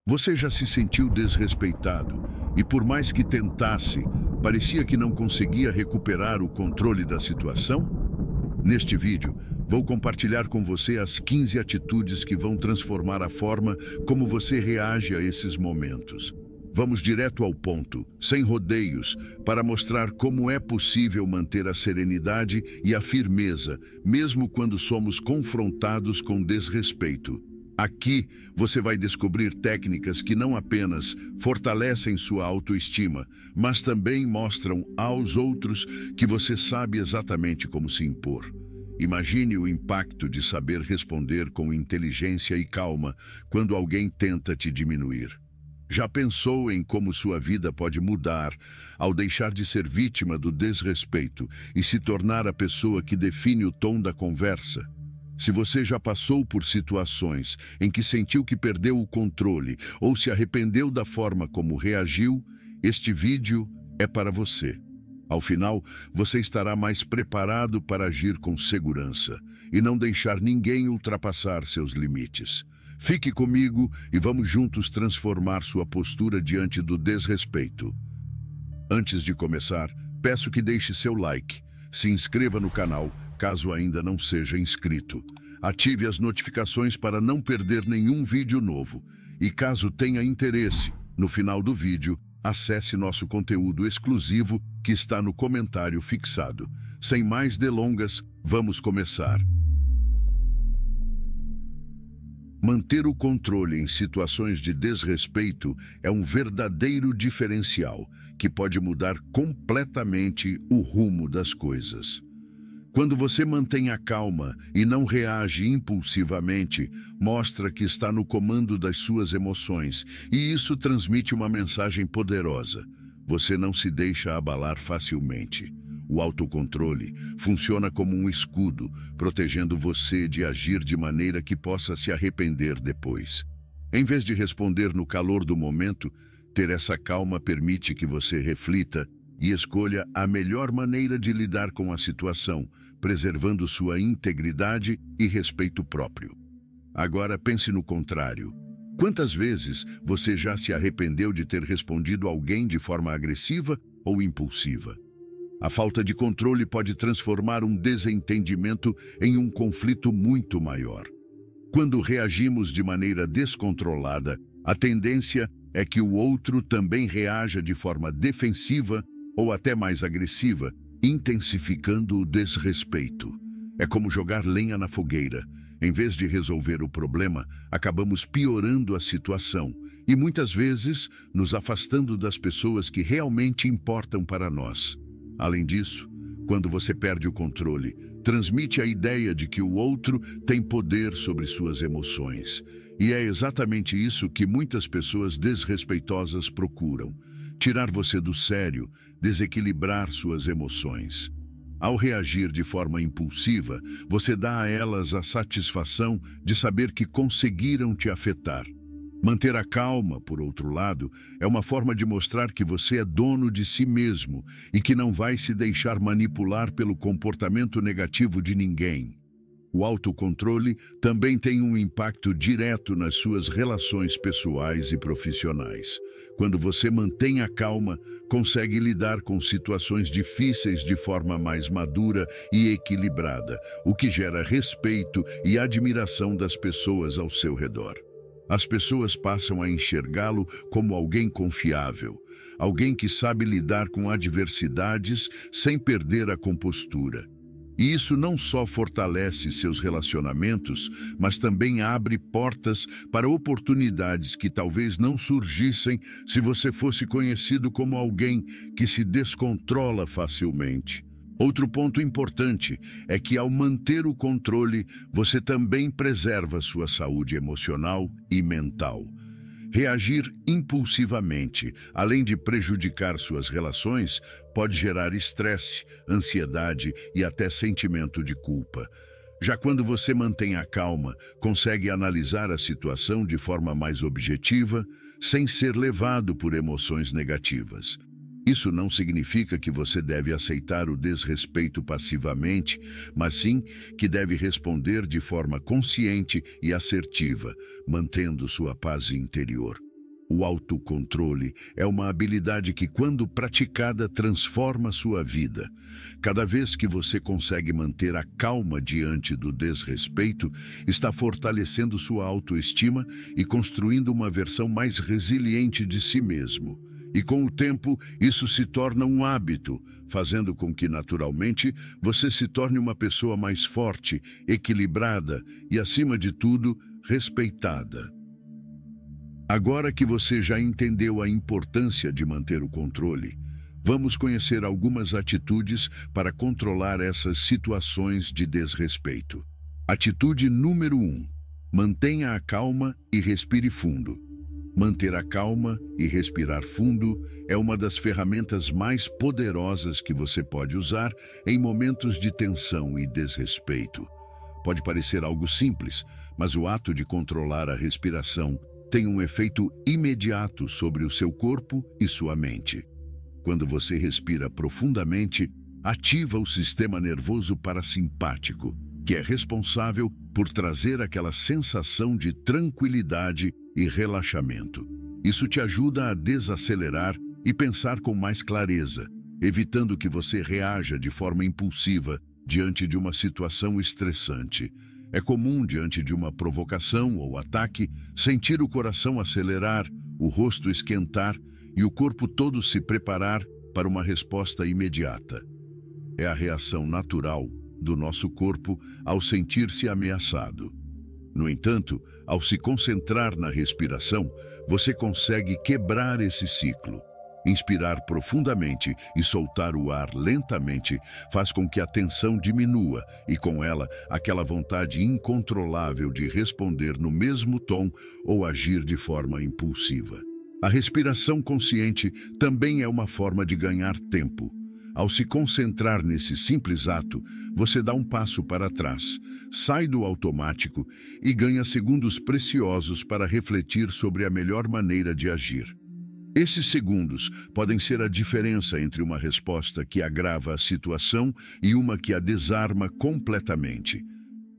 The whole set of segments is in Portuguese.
Você já se sentiu desrespeitado e, por mais que tentasse, parecia que não conseguia recuperar o controle da situação? Neste vídeo, vou compartilhar com você as 15 atitudes que vão transformar a forma como você reage a esses momentos. Vamos direto ao ponto, sem rodeios, para mostrar como é possível manter a serenidade e a firmeza, mesmo quando somos confrontados com desrespeito. Aqui, você vai descobrir técnicas que não apenas fortalecem sua autoestima, mas também mostram aos outros que você sabe exatamente como se impor. Imagine o impacto de saber responder com inteligência e calma quando alguém tenta te diminuir. Já pensou em como sua vida pode mudar ao deixar de ser vítima do desrespeito e se tornar a pessoa que define o tom da conversa? Se você já passou por situações em que sentiu que perdeu o controle ou se arrependeu da forma como reagiu, este vídeo é para você. Ao final, você estará mais preparado para agir com segurança e não deixar ninguém ultrapassar seus limites. Fique comigo e vamos juntos transformar sua postura diante do desrespeito. Antes de começar, peço que deixe seu like, se inscreva no canal, caso ainda não seja inscrito. Ative as notificações para não perder nenhum vídeo novo. E caso tenha interesse, no final do vídeo, acesse nosso conteúdo exclusivo que está no comentário fixado. Sem mais delongas, vamos começar. Manter o controle em situações de desrespeito é um verdadeiro diferencial que pode mudar completamente o rumo das coisas. Quando você mantém a calma e não reage impulsivamente, mostra que está no comando das suas emoções, e isso transmite uma mensagem poderosa. Você não se deixa abalar facilmente. O autocontrole funciona como um escudo, protegendo você de agir de maneira que possa se arrepender depois. Em vez de responder no calor do momento, ter essa calma permite que você reflita e escolha a melhor maneira de lidar com a situação, preservando sua integridade e respeito próprio. Agora pense no contrário. Quantas vezes você já se arrependeu de ter respondido a alguém de forma agressiva ou impulsiva? A falta de controle pode transformar um desentendimento em um conflito muito maior. Quando reagimos de maneira descontrolada, a tendência é que o outro também reaja de forma defensiva ou até mais agressiva, intensificando o desrespeito. É como jogar lenha na fogueira. Em vez de resolver o problema, acabamos piorando a situação e muitas vezes nos afastando das pessoas que realmente importam para nós. Além disso, quando você perde o controle, transmite a ideia de que o outro tem poder sobre suas emoções. E é exatamente isso que muitas pessoas desrespeitosas procuram: tirar você do sério, desequilibrar suas emoções. Ao reagir de forma impulsiva, você dá a elas a satisfação de saber que conseguiram te afetar. Manter a calma, por outro lado, é uma forma de mostrar que você é dono de si mesmo e que não vai se deixar manipular pelo comportamento negativo de ninguém. O autocontrole também tem um impacto direto nas suas relações pessoais e profissionais. Quando você mantém a calma, consegue lidar com situações difíceis de forma mais madura e equilibrada, o que gera respeito e admiração das pessoas ao seu redor. As pessoas passam a enxergá-lo como alguém confiável, alguém que sabe lidar com adversidades sem perder a compostura. E isso não só fortalece seus relacionamentos, mas também abre portas para oportunidades que talvez não surgissem se você fosse conhecido como alguém que se descontrola facilmente. Outro ponto importante é que, ao manter o controle, você também preserva sua saúde emocional e mental. Reagir impulsivamente, além de prejudicar suas relações, pode gerar estresse, ansiedade e até sentimento de culpa. Já quando você mantém a calma, consegue analisar a situação de forma mais objetiva, sem ser levado por emoções negativas. Isso não significa que você deve aceitar o desrespeito passivamente, mas sim que deve responder de forma consciente e assertiva, mantendo sua paz interior. O autocontrole é uma habilidade que, quando praticada, transforma sua vida. Cada vez que você consegue manter a calma diante do desrespeito, está fortalecendo sua autoestima e construindo uma versão mais resiliente de si mesmo. E com o tempo, isso se torna um hábito, fazendo com que, naturalmente, você se torne uma pessoa mais forte, equilibrada e, acima de tudo, respeitada. Agora que você já entendeu a importância de manter o controle, vamos conhecer algumas atitudes para controlar essas situações de desrespeito. Atitude número 1. Mantenha a calma e respire fundo. Manter a calma e respirar fundo é uma das ferramentas mais poderosas que você pode usar em momentos de tensão e desrespeito. Pode parecer algo simples, mas o ato de controlar a respiração tem um efeito imediato sobre o seu corpo e sua mente. Quando você respira profundamente, ativa o sistema nervoso parasimpático, que é responsável por trazer aquela sensação de tranquilidade e relaxamento. Isso te ajuda a desacelerar e pensar com mais clareza, evitando que você reaja de forma impulsiva diante de uma situação estressante. É comum, diante de uma provocação ou ataque, sentir o coração acelerar, o rosto esquentar e o corpo todo se preparar para uma resposta imediata. É a reação natural do nosso corpo ao sentir-se ameaçado. No entanto, ao se concentrar na respiração, você consegue quebrar esse ciclo. Inspirar profundamente e soltar o ar lentamente faz com que a tensão diminua e, com ela, aquela vontade incontrolável de responder no mesmo tom ou agir de forma impulsiva. A respiração consciente também é uma forma de ganhar tempo. Ao se concentrar nesse simples ato, você dá um passo para trás, sai do automático e ganha segundos preciosos para refletir sobre a melhor maneira de agir. Esses segundos podem ser a diferença entre uma resposta que agrava a situação e uma que a desarma completamente.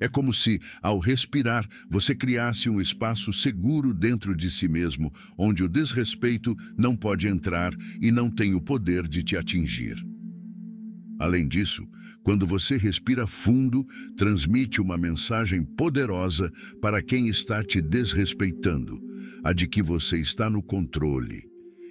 É como se, ao respirar, você criasse um espaço seguro dentro de si mesmo, onde o desrespeito não pode entrar e não tem o poder de te atingir. Além disso, quando você respira fundo, transmite uma mensagem poderosa para quem está te desrespeitando, a de que você está no controle.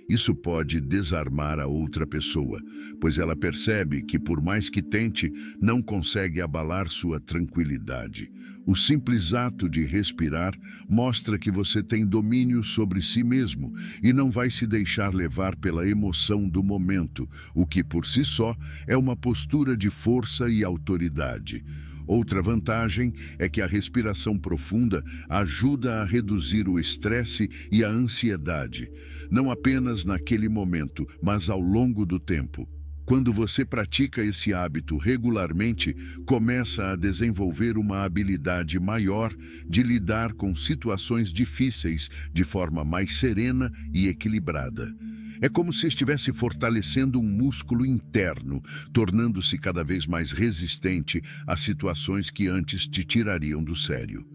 Isso pode desarmar a outra pessoa, pois ela percebe que, por mais que tente, não consegue abalar sua tranquilidade. O simples ato de respirar mostra que você tem domínio sobre si mesmo e não vai se deixar levar pela emoção do momento, o que, por si só, é uma postura de força e autoridade. Outra vantagem é que a respiração profunda ajuda a reduzir o estresse e a ansiedade, não apenas naquele momento, mas ao longo do tempo. Quando você pratica esse hábito regularmente, começa a desenvolver uma habilidade maior de lidar com situações difíceis de forma mais serena e equilibrada. É como se estivesse fortalecendo um músculo interno, tornando-se cada vez mais resistente a situações que antes te tirariam do sério.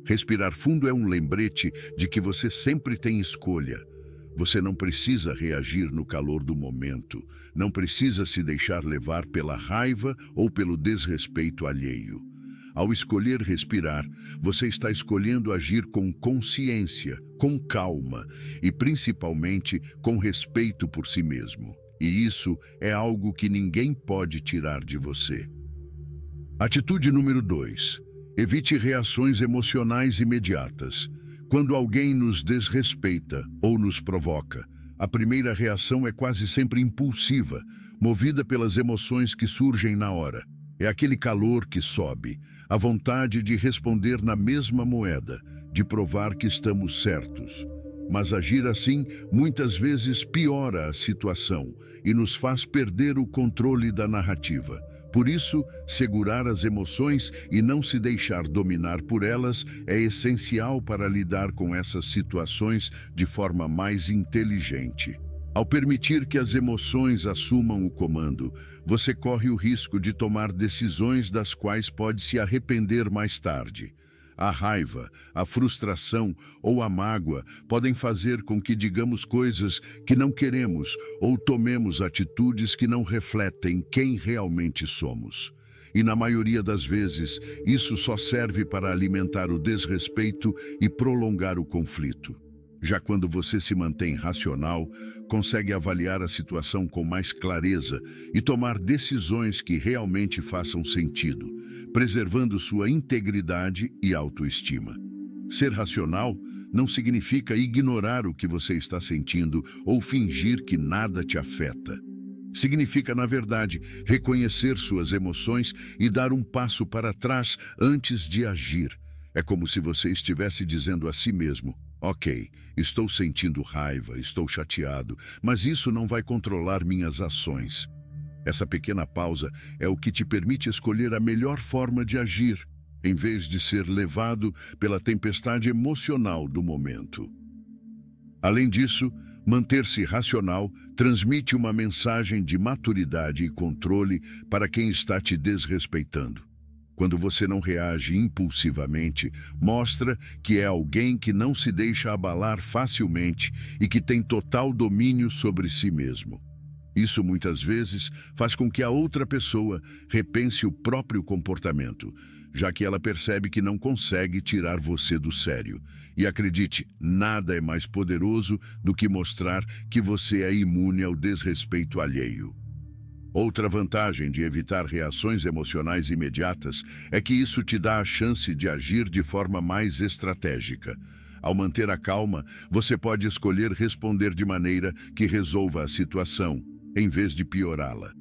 Respirar fundo é um lembrete de que você sempre tem escolha. Você não precisa reagir no calor do momento, não precisa se deixar levar pela raiva ou pelo desrespeito alheio. Ao escolher respirar, você está escolhendo agir com consciência, com calma e, principalmente, com respeito por si mesmo. E isso é algo que ninguém pode tirar de você. Atitude número 2. Evite reações emocionais imediatas. Quando alguém nos desrespeita ou nos provoca, a primeira reação é quase sempre impulsiva, movida pelas emoções que surgem na hora. É aquele calor que sobe, a vontade de responder na mesma moeda, de provar que estamos certos. Mas agir assim muitas vezes piora a situação e nos faz perder o controle da narrativa. Por isso, segurar as emoções e não se deixar dominar por elas é essencial para lidar com essas situações de forma mais inteligente. Ao permitir que as emoções assumam o comando, você corre o risco de tomar decisões das quais pode se arrepender mais tarde. A raiva, a frustração ou a mágoa podem fazer com que digamos coisas que não queremos ou tomemos atitudes que não refletem quem realmente somos. E na maioria das vezes, isso só serve para alimentar o desrespeito e prolongar o conflito. Já quando você se mantém racional, consegue avaliar a situação com mais clareza e tomar decisões que realmente façam sentido, preservando sua integridade e autoestima. Ser racional não significa ignorar o que você está sentindo ou fingir que nada te afeta. Significa, na verdade, reconhecer suas emoções e dar um passo para trás antes de agir. É como se você estivesse dizendo a si mesmo: ok, estou sentindo raiva, estou chateado, mas isso não vai controlar minhas ações. Essa pequena pausa é o que te permite escolher a melhor forma de agir, em vez de ser levado pela tempestade emocional do momento. Além disso, manter-se racional transmite uma mensagem de maturidade e controle para quem está te desrespeitando. Quando você não reage impulsivamente, mostra que é alguém que não se deixa abalar facilmente e que tem total domínio sobre si mesmo. Isso muitas vezes faz com que a outra pessoa repense o próprio comportamento, já que ela percebe que não consegue tirar você do sério. E acredite, nada é mais poderoso do que mostrar que você é imune ao desrespeito alheio. Outra vantagem de evitar reações emocionais imediatas é que isso te dá a chance de agir de forma mais estratégica. Ao manter a calma, você pode escolher responder de maneira que resolva a situação, em vez de piorá-la.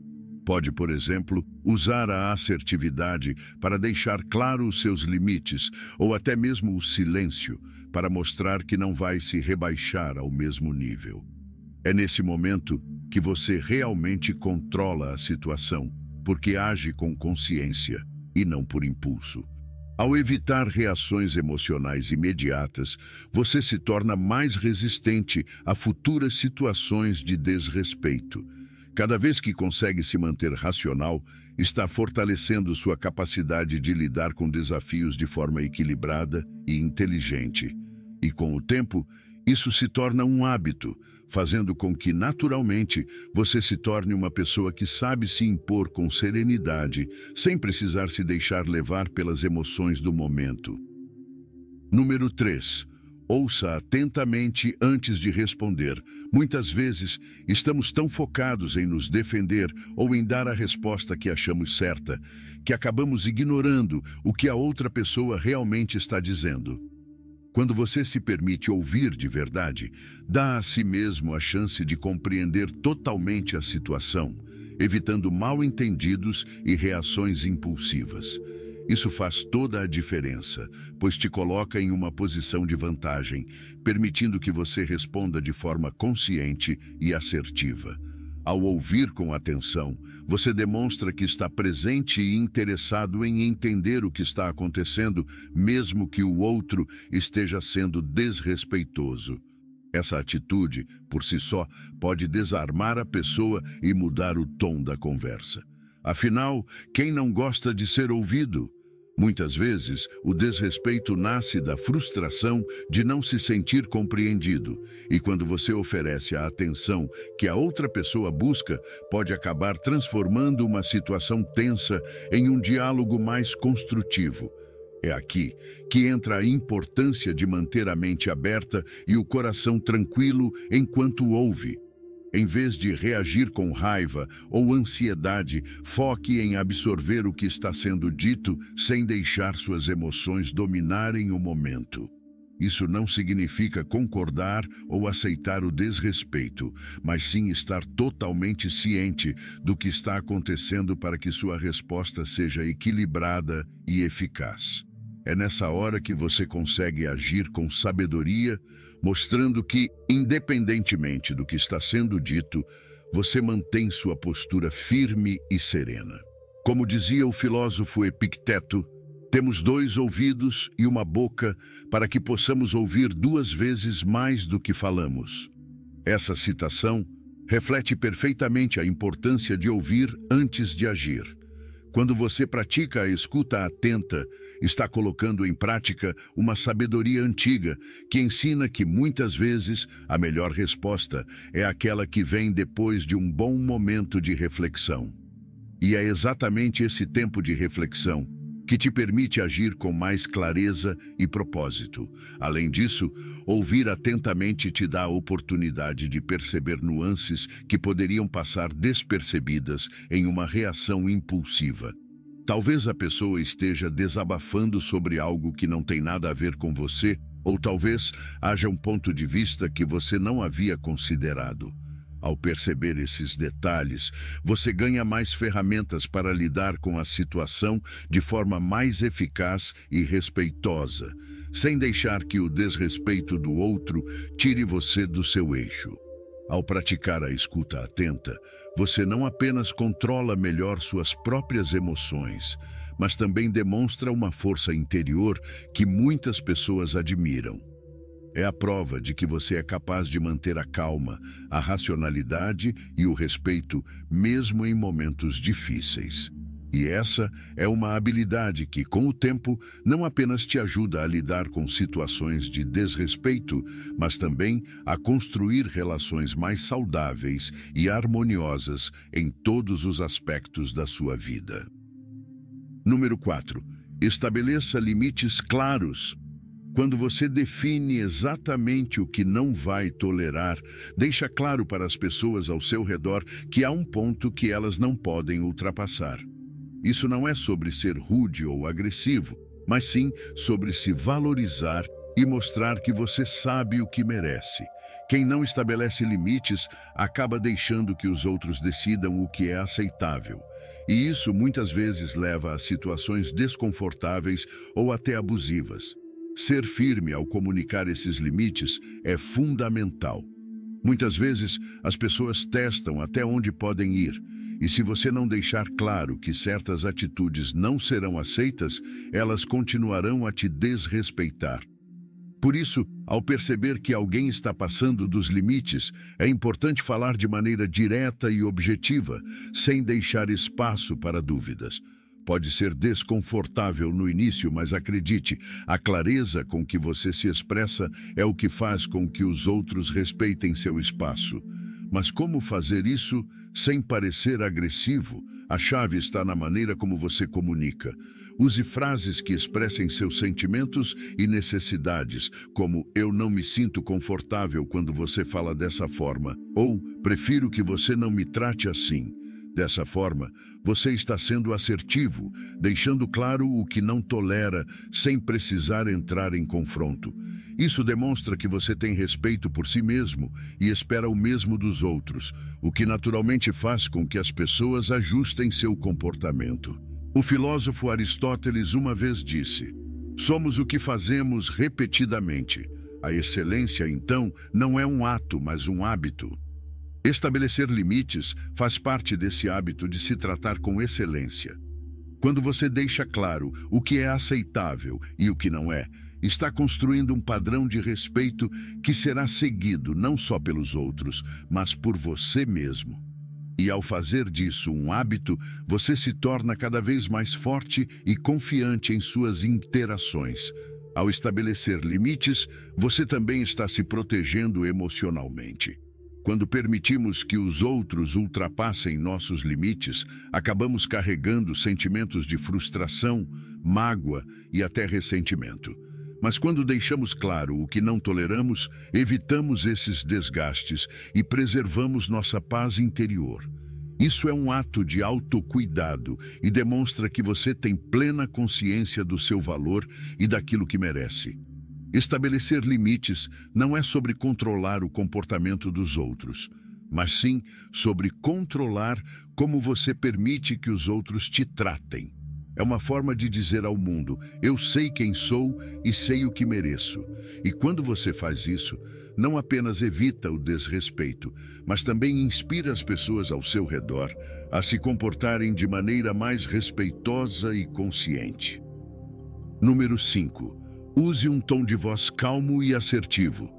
Pode, por exemplo, usar a assertividade para deixar claro os seus limites, ou até mesmo o silêncio, para mostrar que não vai se rebaixar ao mesmo nível. É nesse momento que você realmente controla a situação, porque age com consciência e não por impulso. Ao evitar reações emocionais imediatas, você se torna mais resistente a futuras situações de desrespeito. Cada vez que consegue se manter racional, está fortalecendo sua capacidade de lidar com desafios de forma equilibrada e inteligente. E com o tempo, isso se torna um hábito, fazendo com que, naturalmente, você se torne uma pessoa que sabe se impor com serenidade, sem precisar se deixar levar pelas emoções do momento. Número 3. Ouça atentamente antes de responder. Muitas vezes, estamos tão focados em nos defender ou em dar a resposta que achamos certa, que acabamos ignorando o que a outra pessoa realmente está dizendo. Quando você se permite ouvir de verdade, dá a si mesmo a chance de compreender totalmente a situação, evitando mal-entendidos e reações impulsivas. Isso faz toda a diferença, pois te coloca em uma posição de vantagem, permitindo que você responda de forma consciente e assertiva. Ao ouvir com atenção, você demonstra que está presente e interessado em entender o que está acontecendo, mesmo que o outro esteja sendo desrespeitoso. Essa atitude, por si só, pode desarmar a pessoa e mudar o tom da conversa. Afinal, quem não gosta de ser ouvido? Muitas vezes, o desrespeito nasce da frustração de não se sentir compreendido, e quando você oferece a atenção que a outra pessoa busca, pode acabar transformando uma situação tensa em um diálogo mais construtivo. É aqui que entra a importância de manter a mente aberta e o coração tranquilo enquanto ouve. Em vez de reagir com raiva ou ansiedade, foque em absorver o que está sendo dito sem deixar suas emoções dominarem o momento. Isso não significa concordar ou aceitar o desrespeito, mas sim estar totalmente ciente do que está acontecendo para que sua resposta seja equilibrada e eficaz. É nessa hora que você consegue agir com sabedoria, mostrando que, independentemente do que está sendo dito, você mantém sua postura firme e serena. Como dizia o filósofo Epicteto, temos 2 ouvidos e uma boca para que possamos ouvir 2 vezes mais do que falamos. Essa citação reflete perfeitamente a importância de ouvir antes de agir. Quando você pratica a escuta atenta, está colocando em prática uma sabedoria antiga que ensina que muitas vezes a melhor resposta é aquela que vem depois de um bom momento de reflexão. E é exatamente esse tempo de reflexão que te permite agir com mais clareza e propósito. Além disso, ouvir atentamente te dá a oportunidade de perceber nuances que poderiam passar despercebidas em uma reação impulsiva. Talvez a pessoa esteja desabafando sobre algo que não tem nada a ver com você, ou talvez haja um ponto de vista que você não havia considerado. Ao perceber esses detalhes, você ganha mais ferramentas para lidar com a situação de forma mais eficaz e respeitosa, sem deixar que o desrespeito do outro tire você do seu eixo. Ao praticar a escuta atenta, você não apenas controla melhor suas próprias emoções, mas também demonstra uma força interior que muitas pessoas admiram. É a prova de que você é capaz de manter a calma, a racionalidade e o respeito, mesmo em momentos difíceis. E essa é uma habilidade que, com o tempo, não apenas te ajuda a lidar com situações de desrespeito, mas também a construir relações mais saudáveis e harmoniosas em todos os aspectos da sua vida. Número 4. Estabeleça limites claros. Quando você define exatamente o que não vai tolerar, deixa claro para as pessoas ao seu redor que há um ponto que elas não podem ultrapassar. Isso não é sobre ser rude ou agressivo, mas sim sobre se valorizar e mostrar que você sabe o que merece. Quem não estabelece limites acaba deixando que os outros decidam o que é aceitável. E isso muitas vezes leva a situações desconfortáveis ou até abusivas. Ser firme ao comunicar esses limites é fundamental. Muitas vezes, as pessoas testam até onde podem ir, e se você não deixar claro que certas atitudes não serão aceitas, elas continuarão a te desrespeitar. Por isso, ao perceber que alguém está passando dos limites, é importante falar de maneira direta e objetiva, sem deixar espaço para dúvidas. Pode ser desconfortável no início, mas acredite, a clareza com que você se expressa é o que faz com que os outros respeitem seu espaço. Mas como fazer isso sem parecer agressivo? A chave está na maneira como você comunica. Use frases que expressem seus sentimentos e necessidades, como "eu não me sinto confortável quando você fala dessa forma", ou "prefiro que você não me trate assim". Dessa forma, você está sendo assertivo, deixando claro o que não tolera, sem precisar entrar em confronto. Isso demonstra que você tem respeito por si mesmo e espera o mesmo dos outros, o que naturalmente faz com que as pessoas ajustem seu comportamento. O filósofo Aristóteles uma vez disse: "Somos o que fazemos repetidamente. A excelência, então, não é um ato, mas um hábito." Estabelecer limites faz parte desse hábito de se tratar com excelência. Quando você deixa claro o que é aceitável e o que não é, está construindo um padrão de respeito que será seguido não só pelos outros, mas por você mesmo. E ao fazer disso um hábito, você se torna cada vez mais forte e confiante em suas interações. Ao estabelecer limites, você também está se protegendo emocionalmente. Quando permitimos que os outros ultrapassem nossos limites, acabamos carregando sentimentos de frustração, mágoa e até ressentimento. Mas quando deixamos claro o que não toleramos, evitamos esses desgastes e preservamos nossa paz interior. Isso é um ato de autocuidado e demonstra que você tem plena consciência do seu valor e daquilo que merece. Estabelecer limites não é sobre controlar o comportamento dos outros, mas sim sobre controlar como você permite que os outros te tratem. É uma forma de dizer ao mundo: "Eu sei quem sou e sei o que mereço." E quando você faz isso, não apenas evita o desrespeito, mas também inspira as pessoas ao seu redor a se comportarem de maneira mais respeitosa e consciente. Número 5. Use um tom de voz calmo e assertivo.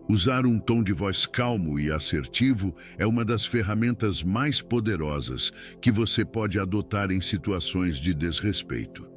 Usar um tom de voz calmo e assertivo é uma das ferramentas mais poderosas que você pode adotar em situações de desrespeito.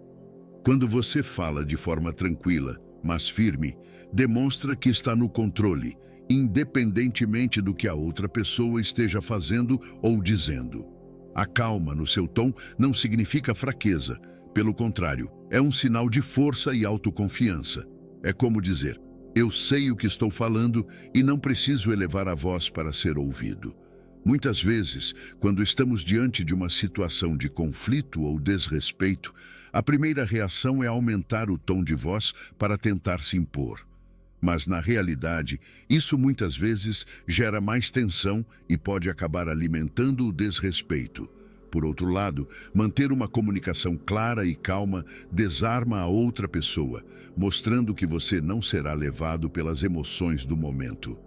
Quando você fala de forma tranquila, mas firme, demonstra que está no controle, independentemente do que a outra pessoa esteja fazendo ou dizendo. A calma no seu tom não significa fraqueza. Pelo contrário, é um sinal de força e autoconfiança. É como dizer: eu sei o que estou falando e não preciso elevar a voz para ser ouvido. Muitas vezes, quando estamos diante de uma situação de conflito ou desrespeito, a primeira reação é aumentar o tom de voz para tentar se impor. Mas, na realidade, isso muitas vezes gera mais tensão e pode acabar alimentando o desrespeito. Por outro lado, manter uma comunicação clara e calma desarma a outra pessoa, mostrando que você não será levado pelas emoções do momento.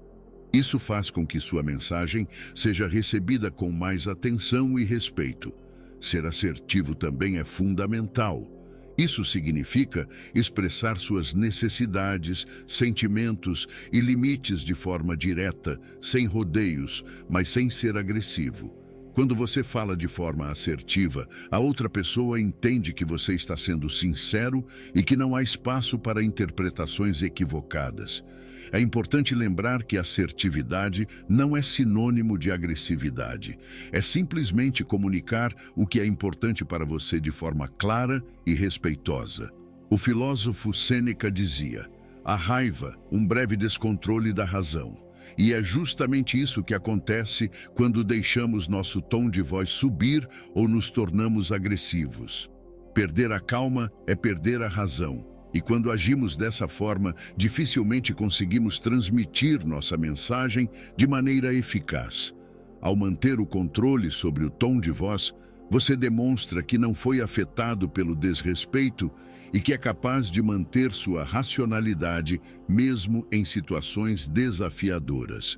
Isso faz com que sua mensagem seja recebida com mais atenção e respeito. Ser assertivo também é fundamental. Isso significa expressar suas necessidades, sentimentos e limites de forma direta, sem rodeios, mas sem ser agressivo. Quando você fala de forma assertiva, a outra pessoa entende que você está sendo sincero e que não há espaço para interpretações equivocadas. É importante lembrar que assertividade não é sinônimo de agressividade. É simplesmente comunicar o que é importante para você de forma clara e respeitosa. O filósofo Sêneca dizia: a raiva, um breve descontrole da razão. E é justamente isso que acontece quando deixamos nosso tom de voz subir ou nos tornamos agressivos. Perder a calma é perder a razão. E quando agimos dessa forma, dificilmente conseguimos transmitir nossa mensagem de maneira eficaz. Ao manter o controle sobre o tom de voz, você demonstra que não foi afetado pelo desrespeito e que é capaz de manter sua racionalidade mesmo em situações desafiadoras.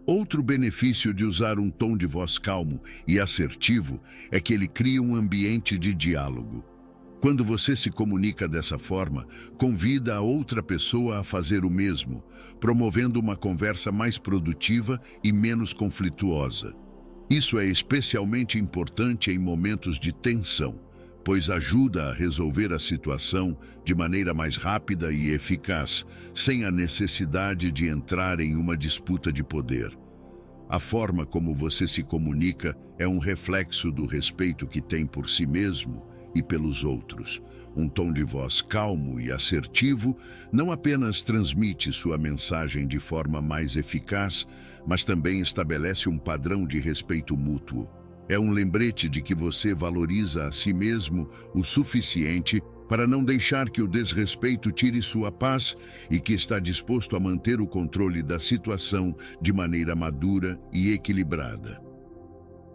Outro benefício de usar um tom de voz calmo e assertivo é que ele cria um ambiente de diálogo. Quando você se comunica dessa forma, convida a outra pessoa a fazer o mesmo, promovendo uma conversa mais produtiva e menos conflituosa. Isso é especialmente importante em momentos de tensão, pois ajuda a resolver a situação de maneira mais rápida e eficaz, sem a necessidade de entrar em uma disputa de poder. A forma como você se comunica é um reflexo do respeito que tem por si mesmo e pelos outros. Um tom de voz calmo e assertivo não apenas transmite sua mensagem de forma mais eficaz, mas também estabelece um padrão de respeito mútuo. É um lembrete de que você valoriza a si mesmo o suficiente para não deixar que o desrespeito tire sua paz e que está disposto a manter o controle da situação de maneira madura e equilibrada.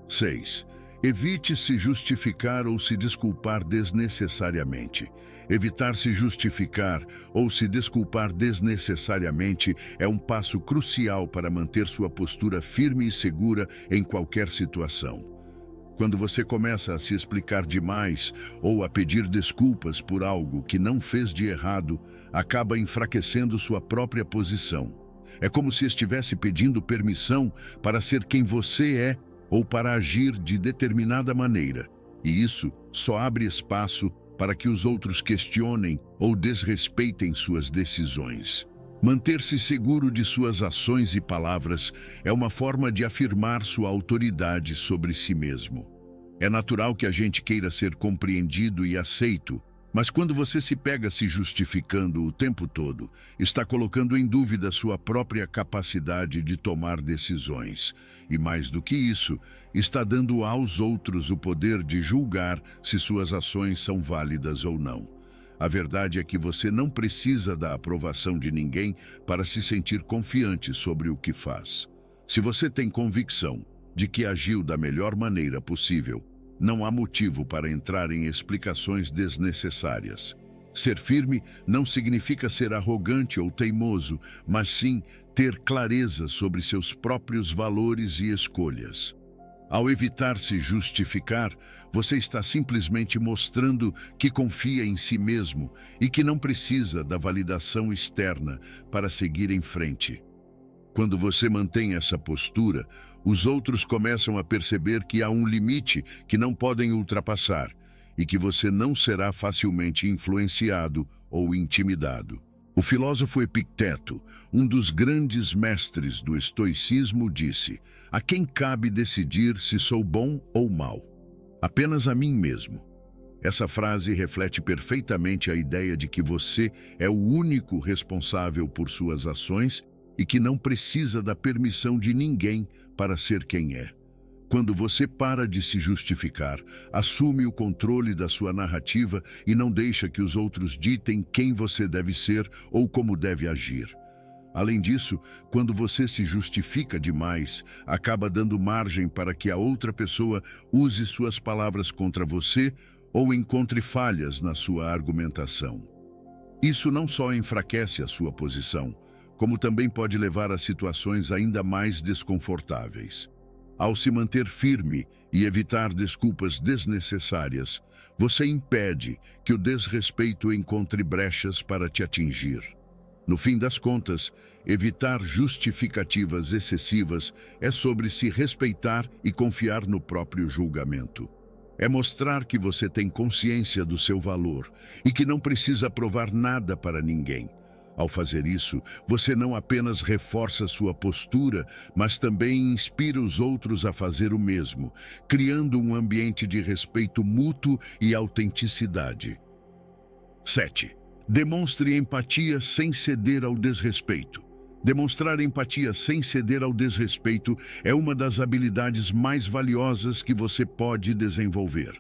6. Evite se justificar ou se desculpar desnecessariamente. Evitar se justificar ou se desculpar desnecessariamente é um passo crucial para manter sua postura firme e segura em qualquer situação. Quando você começa a se explicar demais ou a pedir desculpas por algo que não fez de errado, acaba enfraquecendo sua própria posição. É como se estivesse pedindo permissão para ser quem você é ou para agir de determinada maneira, e isso só abre espaço para que os outros questionem ou desrespeitem suas decisões. Manter-se seguro de suas ações e palavras é uma forma de afirmar sua autoridade sobre si mesmo. É natural que a gente queira ser compreendido e aceito, mas quando você se pega se justificando o tempo todo, está colocando em dúvida sua própria capacidade de tomar decisões. E mais do que isso, está dando aos outros o poder de julgar se suas ações são válidas ou não. A verdade é que você não precisa da aprovação de ninguém para se sentir confiante sobre o que faz. Se você tem convicção de que agiu da melhor maneira possível, não há motivo para entrar em explicações desnecessárias. Ser firme não significa ser arrogante ou teimoso, mas sim ter clareza sobre seus próprios valores e escolhas. Ao evitar se justificar, você está simplesmente mostrando que confia em si mesmo e que não precisa da validação externa para seguir em frente. Quando você mantém essa postura, os outros começam a perceber que há um limite que não podem ultrapassar, e que você não será facilmente influenciado ou intimidado. O filósofo Epicteto, um dos grandes mestres do estoicismo, disse: "A quem cabe decidir se sou bom ou mau? Apenas a mim mesmo." Essa frase reflete perfeitamente a ideia de que você é o único responsável por suas ações e que não precisa da permissão de ninguém para ser quem é. Quando você para de se justificar, assume o controle da sua narrativa e não deixa que os outros ditem quem você deve ser ou como deve agir. Além disso, quando você se justifica demais, acaba dando margem para que a outra pessoa use suas palavras contra você ou encontre falhas na sua argumentação. Isso não só enfraquece a sua posição, como também pode levar a situações ainda mais desconfortáveis. Ao se manter firme e evitar desculpas desnecessárias, você impede que o desrespeito encontre brechas para te atingir. No fim das contas, evitar justificativas excessivas é sobre se respeitar e confiar no próprio julgamento. É mostrar que você tem consciência do seu valor e que não precisa provar nada para ninguém. Ao fazer isso, você não apenas reforça sua postura, mas também inspira os outros a fazer o mesmo, criando um ambiente de respeito mútuo e autenticidade. 7. Demonstre empatia sem ceder ao desrespeito. Demonstrar empatia sem ceder ao desrespeito é uma das habilidades mais valiosas que você pode desenvolver.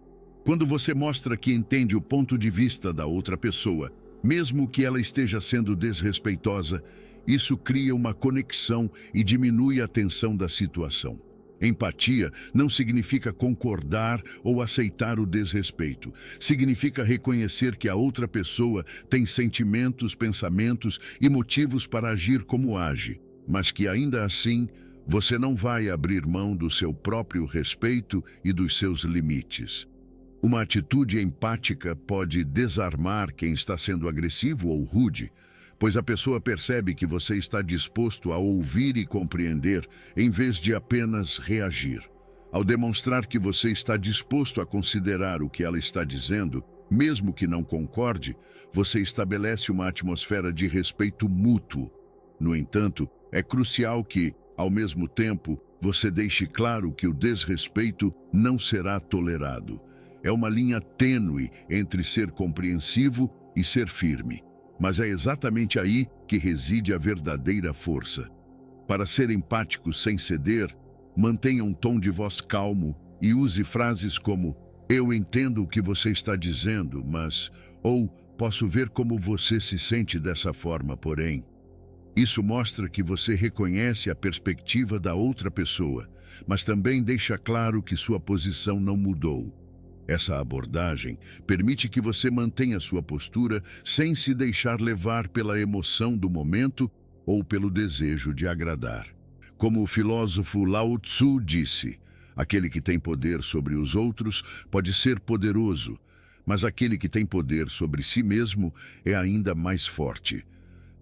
Quando você mostra que entende o ponto de vista da outra pessoa, mesmo que ela esteja sendo desrespeitosa, isso cria uma conexão e diminui a tensão da situação. Empatia não significa concordar ou aceitar o desrespeito. Significa reconhecer que a outra pessoa tem sentimentos, pensamentos e motivos para agir como age, mas que ainda assim você não vai abrir mão do seu próprio respeito e dos seus limites. Uma atitude empática pode desarmar quem está sendo agressivo ou rude, pois a pessoa percebe que você está disposto a ouvir e compreender, em vez de apenas reagir. Ao demonstrar que você está disposto a considerar o que ela está dizendo, mesmo que não concorde, você estabelece uma atmosfera de respeito mútuo. No entanto, é crucial que, ao mesmo tempo, você deixe claro que o desrespeito não será tolerado. É uma linha tênue entre ser compreensivo e ser firme, mas é exatamente aí que reside a verdadeira força. Para ser empático sem ceder, mantenha um tom de voz calmo e use frases como "eu entendo o que você está dizendo, mas..." ou "posso ver como você se sente dessa forma, porém..." Isso mostra que você reconhece a perspectiva da outra pessoa, mas também deixa claro que sua posição não mudou. Essa abordagem permite que você mantenha sua postura sem se deixar levar pela emoção do momento ou pelo desejo de agradar. Como o filósofo Lao Tzu disse, aquele que tem poder sobre os outros pode ser poderoso, mas aquele que tem poder sobre si mesmo é ainda mais forte.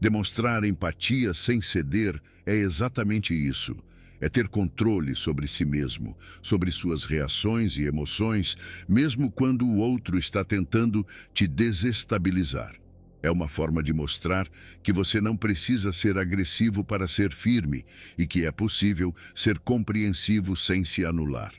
Demonstrar empatia sem ceder é exatamente isso. É ter controle sobre si mesmo, sobre suas reações e emoções, mesmo quando o outro está tentando te desestabilizar. É uma forma de mostrar que você não precisa ser agressivo para ser firme e que é possível ser compreensivo sem se anular.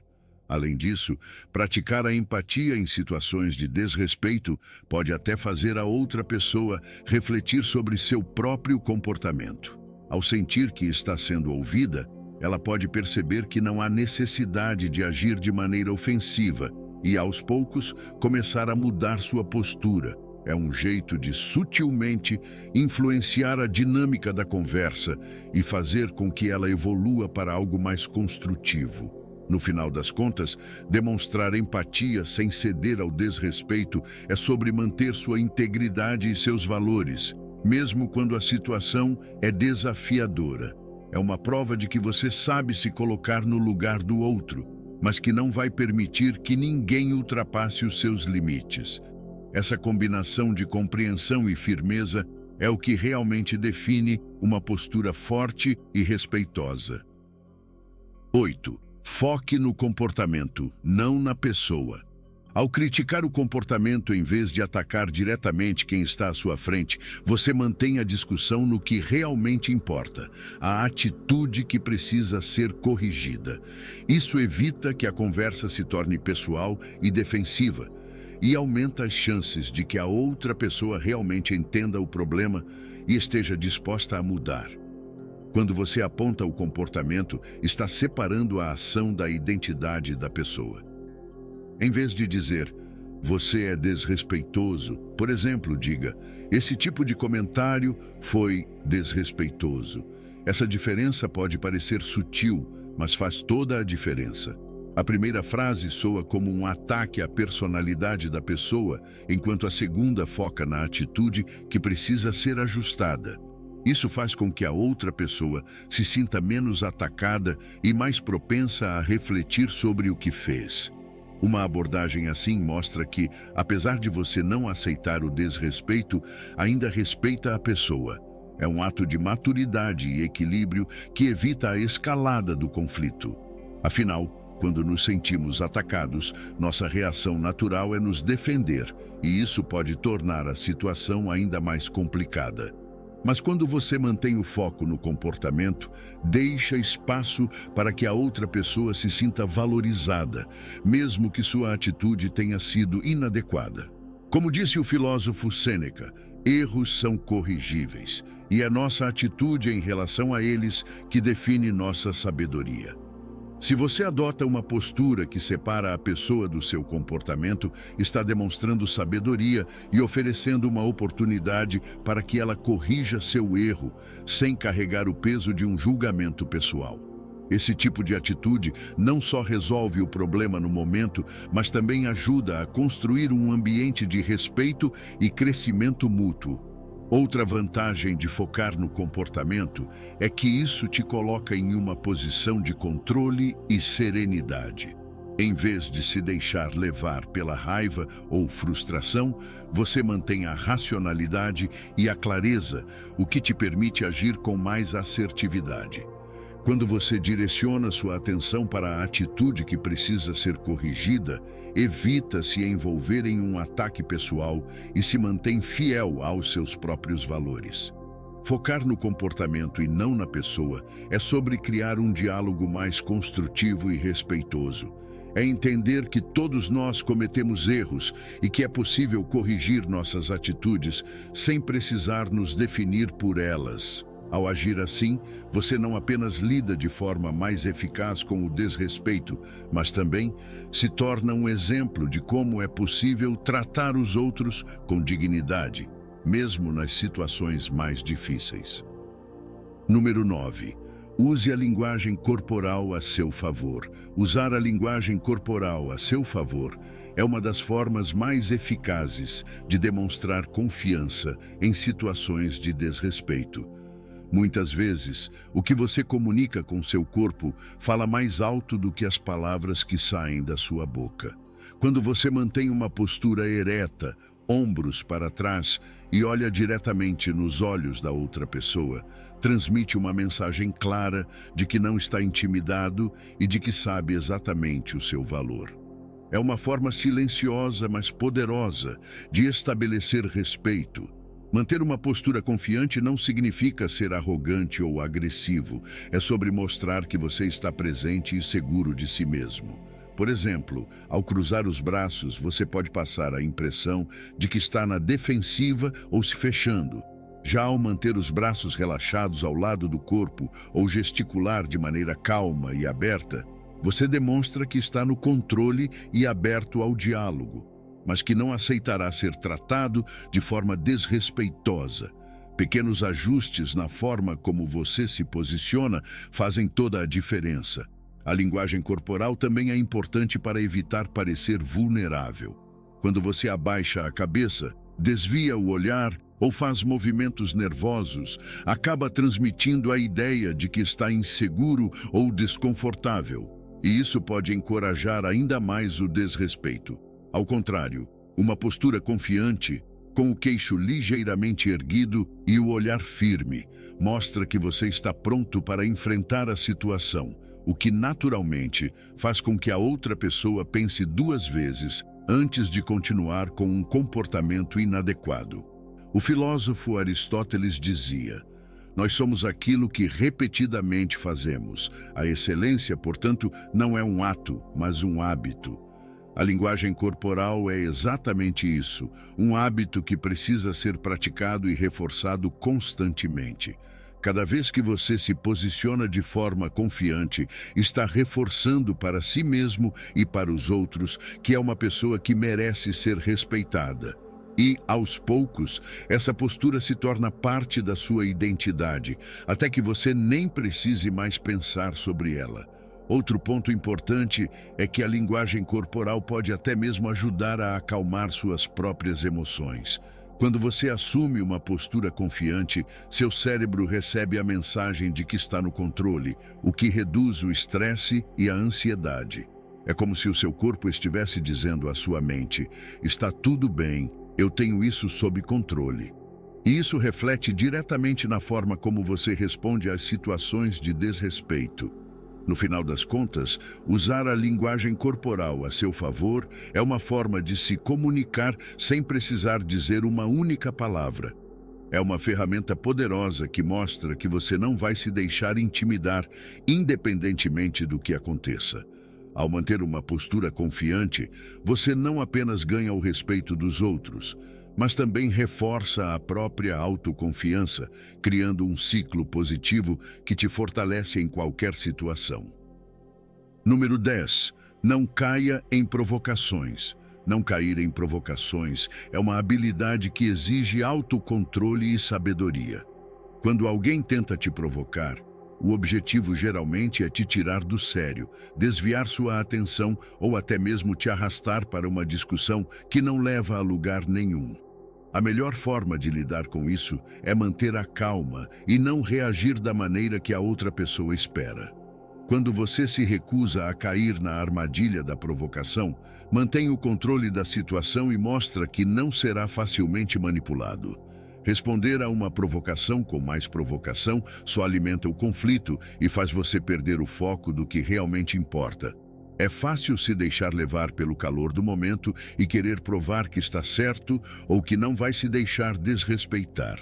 Além disso, praticar a empatia em situações de desrespeito pode até fazer a outra pessoa refletir sobre seu próprio comportamento. Ao sentir que está sendo ouvida, ela pode perceber que não há necessidade de agir de maneira ofensiva e, aos poucos, começar a mudar sua postura. É um jeito de sutilmente influenciar a dinâmica da conversa e fazer com que ela evolua para algo mais construtivo. No final das contas, demonstrar empatia sem ceder ao desrespeito é sobre manter sua integridade e seus valores, mesmo quando a situação é desafiadora. É uma prova de que você sabe se colocar no lugar do outro, mas que não vai permitir que ninguém ultrapasse os seus limites. Essa combinação de compreensão e firmeza é o que realmente define uma postura forte e respeitosa. 8. Foque no comportamento, não na pessoa. Ao criticar o comportamento em vez de atacar diretamente quem está à sua frente, você mantém a discussão no que realmente importa, a atitude que precisa ser corrigida. Isso evita que a conversa se torne pessoal e defensiva e aumenta as chances de que a outra pessoa realmente entenda o problema e esteja disposta a mudar. Quando você aponta o comportamento, está separando a ação da identidade da pessoa. Em vez de dizer, você é desrespeitoso, por exemplo, diga, esse tipo de comentário foi desrespeitoso. Essa diferença pode parecer sutil, mas faz toda a diferença. A primeira frase soa como um ataque à personalidade da pessoa, enquanto a segunda foca na atitude que precisa ser ajustada. Isso faz com que a outra pessoa se sinta menos atacada e mais propensa a refletir sobre o que fez. Uma abordagem assim mostra que, apesar de você não aceitar o desrespeito, ainda respeita a pessoa. É um ato de maturidade e equilíbrio que evita a escalada do conflito. Afinal, quando nos sentimos atacados, nossa reação natural é nos defender, e isso pode tornar a situação ainda mais complicada. Mas quando você mantém o foco no comportamento, deixa espaço para que a outra pessoa se sinta valorizada, mesmo que sua atitude tenha sido inadequada. Como disse o filósofo Sêneca, erros são corrigíveis, e é nossa atitude em relação a eles que define nossa sabedoria. Se você adota uma postura que separa a pessoa do seu comportamento, está demonstrando sabedoria e oferecendo uma oportunidade para que ela corrija seu erro, sem carregar o peso de um julgamento pessoal. Esse tipo de atitude não só resolve o problema no momento, mas também ajuda a construir um ambiente de respeito e crescimento mútuo. Outra vantagem de focar no comportamento é que isso te coloca em uma posição de controle e serenidade. Em vez de se deixar levar pela raiva ou frustração, você mantém a racionalidade e a clareza, o que te permite agir com mais assertividade. Quando você direciona sua atenção para a atitude que precisa ser corrigida, evita se envolver em um ataque pessoal e se mantém fiel aos seus próprios valores. Focar no comportamento e não na pessoa é sobre criar um diálogo mais construtivo e respeitoso. É entender que todos nós cometemos erros e que é possível corrigir nossas atitudes sem precisar nos definir por elas. Ao agir assim, você não apenas lida de forma mais eficaz com o desrespeito, mas também se torna um exemplo de como é possível tratar os outros com dignidade, mesmo nas situações mais difíceis. Número 9. Use a linguagem corporal a seu favor. Usar a linguagem corporal a seu favor é uma das formas mais eficazes de demonstrar confiança em situações de desrespeito. Muitas vezes, o que você comunica com seu corpo fala mais alto do que as palavras que saem da sua boca. Quando você mantém uma postura ereta, ombros para trás e olha diretamente nos olhos da outra pessoa, transmite uma mensagem clara de que não está intimidado e de que sabe exatamente o seu valor. É uma forma silenciosa, mas poderosa, de estabelecer respeito. Manter uma postura confiante não significa ser arrogante ou agressivo. É sobre mostrar que você está presente e seguro de si mesmo. Por exemplo, ao cruzar os braços, você pode passar a impressão de que está na defensiva ou se fechando. Já ao manter os braços relaxados ao lado do corpo ou gesticular de maneira calma e aberta, você demonstra que está no controle e aberto ao diálogo, mas que não aceitará ser tratado de forma desrespeitosa. Pequenos ajustes na forma como você se posiciona fazem toda a diferença. A linguagem corporal também é importante para evitar parecer vulnerável. Quando você abaixa a cabeça, desvia o olhar ou faz movimentos nervosos, acaba transmitindo a ideia de que está inseguro ou desconfortável, e isso pode encorajar ainda mais o desrespeito. Ao contrário, uma postura confiante, com o queixo ligeiramente erguido e o olhar firme, mostra que você está pronto para enfrentar a situação, o que naturalmente faz com que a outra pessoa pense duas vezes antes de continuar com um comportamento inadequado. O filósofo Aristóteles dizia: nós somos aquilo que repetidamente fazemos. A excelência, portanto, não é um ato, mas um hábito. A linguagem corporal é exatamente isso, um hábito que precisa ser praticado e reforçado constantemente. Cada vez que você se posiciona de forma confiante, está reforçando para si mesmo e para os outros que é uma pessoa que merece ser respeitada. E, aos poucos, essa postura se torna parte da sua identidade, até que você nem precise mais pensar sobre ela. Outro ponto importante é que a linguagem corporal pode até mesmo ajudar a acalmar suas próprias emoções. Quando você assume uma postura confiante, seu cérebro recebe a mensagem de que está no controle, o que reduz o estresse e a ansiedade. É como se o seu corpo estivesse dizendo à sua mente: está tudo bem, eu tenho isso sob controle. E isso reflete diretamente na forma como você responde às situações de desrespeito. No final das contas, usar a linguagem corporal a seu favor é uma forma de se comunicar sem precisar dizer uma única palavra. É uma ferramenta poderosa que mostra que você não vai se deixar intimidar, independentemente do que aconteça. Ao manter uma postura confiante, você não apenas ganha o respeito dos outros, mas também reforça a própria autoconfiança, criando um ciclo positivo que te fortalece em qualquer situação. Número 10. Não caia em provocações. Não cair em provocações é uma habilidade que exige autocontrole e sabedoria. Quando alguém tenta te provocar, o objetivo geralmente é te tirar do sério, desviar sua atenção ou até mesmo te arrastar para uma discussão que não leva a lugar nenhum. A melhor forma de lidar com isso é manter a calma e não reagir da maneira que a outra pessoa espera. Quando você se recusa a cair na armadilha da provocação, mantém o controle da situação e mostra que não será facilmente manipulado. Responder a uma provocação com mais provocação só alimenta o conflito e faz você perder o foco do que realmente importa. É fácil se deixar levar pelo calor do momento e querer provar que está certo ou que não vai se deixar desrespeitar.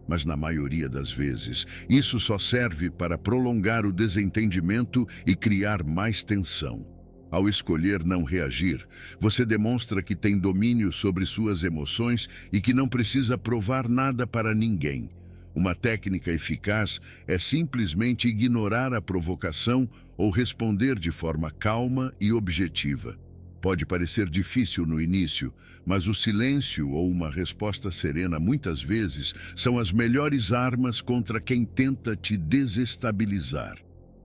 Mas na maioria das vezes, isso só serve para prolongar o desentendimento e criar mais tensão. Ao escolher não reagir, você demonstra que tem domínio sobre suas emoções e que não precisa provar nada para ninguém. Uma técnica eficaz é simplesmente ignorar a provocação ou responder de forma calma e objetiva. Pode parecer difícil no início, mas o silêncio ou uma resposta serena muitas vezes são as melhores armas contra quem tenta te desestabilizar.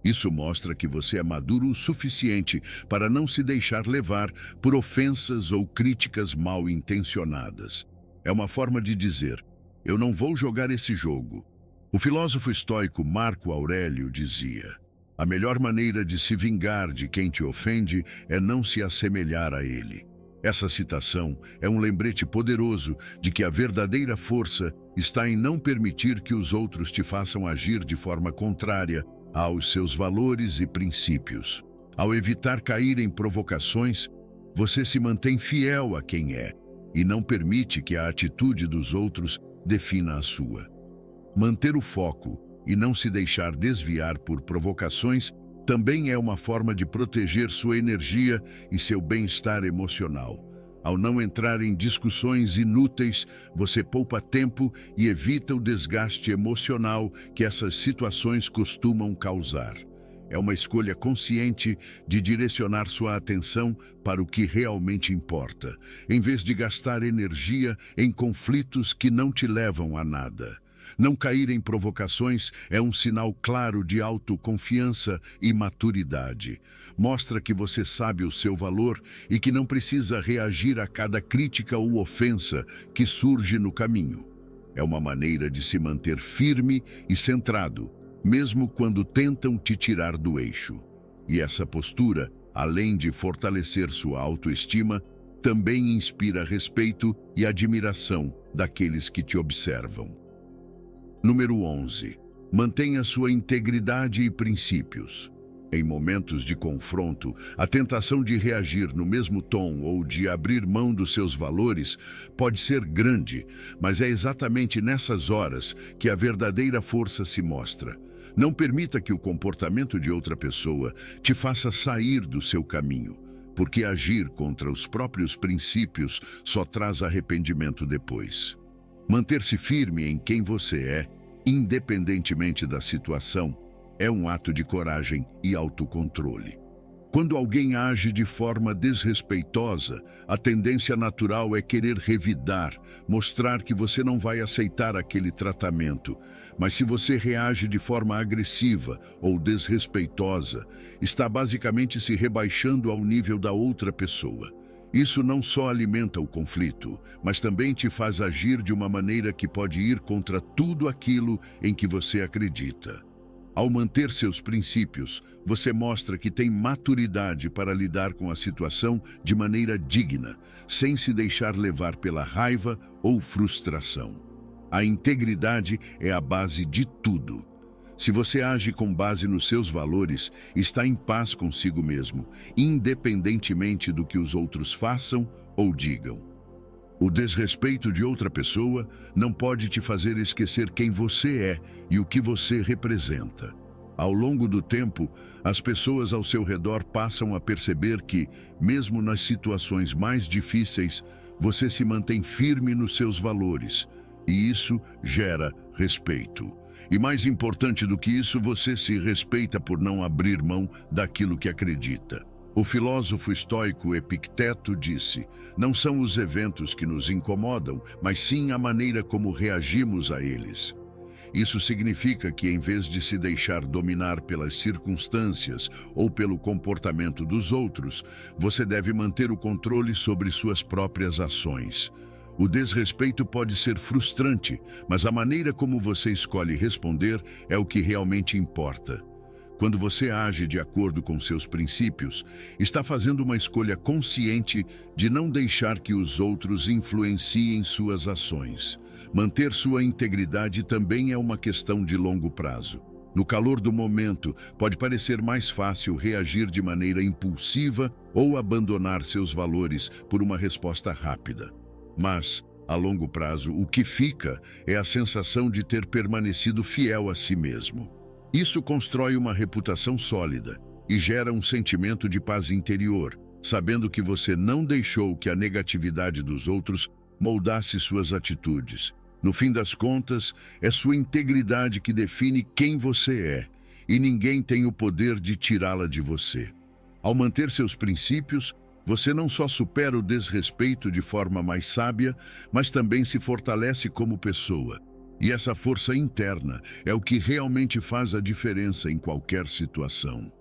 Isso mostra que você é maduro o suficiente para não se deixar levar por ofensas ou críticas mal intencionadas. É uma forma de dizer: eu não vou jogar esse jogo. O filósofo estoico Marco Aurélio dizia: a melhor maneira de se vingar de quem te ofende é não se assemelhar a ele. Essa citação é um lembrete poderoso de que a verdadeira força está em não permitir que os outros te façam agir de forma contrária aos seus valores e princípios. Ao evitar cair em provocações, você se mantém fiel a quem é e não permite que a atitude dos outros defina a sua. Manter o foco e não se deixar desviar por provocações também é uma forma de proteger sua energia e seu bem-estar emocional. Ao não entrar em discussões inúteis, você poupa tempo e evita o desgaste emocional que essas situações costumam causar. É uma escolha consciente de direcionar sua atenção para o que realmente importa, em vez de gastar energia em conflitos que não te levam a nada. Não cair em provocações é um sinal claro de autoconfiança e maturidade. Mostra que você sabe o seu valor e que não precisa reagir a cada crítica ou ofensa que surge no caminho. É uma maneira de se manter firme e centrado, mesmo quando tentam te tirar do eixo. E essa postura, além de fortalecer sua autoestima, também inspira respeito e admiração daqueles que te observam. Número 11. Mantenha sua integridade e princípios. Em momentos de confronto, a tentação de reagir no mesmo tom ou de abrir mão dos seus valores pode ser grande, mas é exatamente nessas horas que a verdadeira força se mostra. Não permita que o comportamento de outra pessoa te faça sair do seu caminho, porque agir contra os próprios princípios só traz arrependimento depois. Manter-se firme em quem você é, independentemente da situação, é um ato de coragem e autocontrole. Quando alguém age de forma desrespeitosa, a tendência natural é querer revidar, mostrar que você não vai aceitar aquele tratamento. Mas se você reage de forma agressiva ou desrespeitosa, está basicamente se rebaixando ao nível da outra pessoa. Isso não só alimenta o conflito, mas também te faz agir de uma maneira que pode ir contra tudo aquilo em que você acredita. Ao manter seus princípios, você mostra que tem maturidade para lidar com a situação de maneira digna, sem se deixar levar pela raiva ou frustração. A integridade é a base de tudo. Se você age com base nos seus valores, está em paz consigo mesmo, independentemente do que os outros façam ou digam. O desrespeito de outra pessoa não pode te fazer esquecer quem você é e o que você representa. Ao longo do tempo, as pessoas ao seu redor passam a perceber que, mesmo nas situações mais difíceis, você se mantém firme nos seus valores, e isso gera respeito. E mais importante do que isso, você se respeita por não abrir mão daquilo que acredita. O filósofo estoico Epicteto disse: não são os eventos que nos incomodam, mas sim a maneira como reagimos a eles. Isso significa que, em vez de se deixar dominar pelas circunstâncias ou pelo comportamento dos outros, você deve manter o controle sobre suas próprias ações. O desrespeito pode ser frustrante, mas a maneira como você escolhe responder é o que realmente importa. Quando você age de acordo com seus princípios, está fazendo uma escolha consciente de não deixar que os outros influenciem suas ações. Manter sua integridade também é uma questão de longo prazo. No calor do momento, pode parecer mais fácil reagir de maneira impulsiva ou abandonar seus valores por uma resposta rápida. Mas, a longo prazo, o que fica é a sensação de ter permanecido fiel a si mesmo. Isso constrói uma reputação sólida e gera um sentimento de paz interior, sabendo que você não deixou que a negatividade dos outros moldasse suas atitudes. No fim das contas, é sua integridade que define quem você é, e ninguém tem o poder de tirá-la de você. Ao manter seus princípios, você não só supera o desrespeito de forma mais sábia, mas também se fortalece como pessoa. E essa força interna é o que realmente faz a diferença em qualquer situação.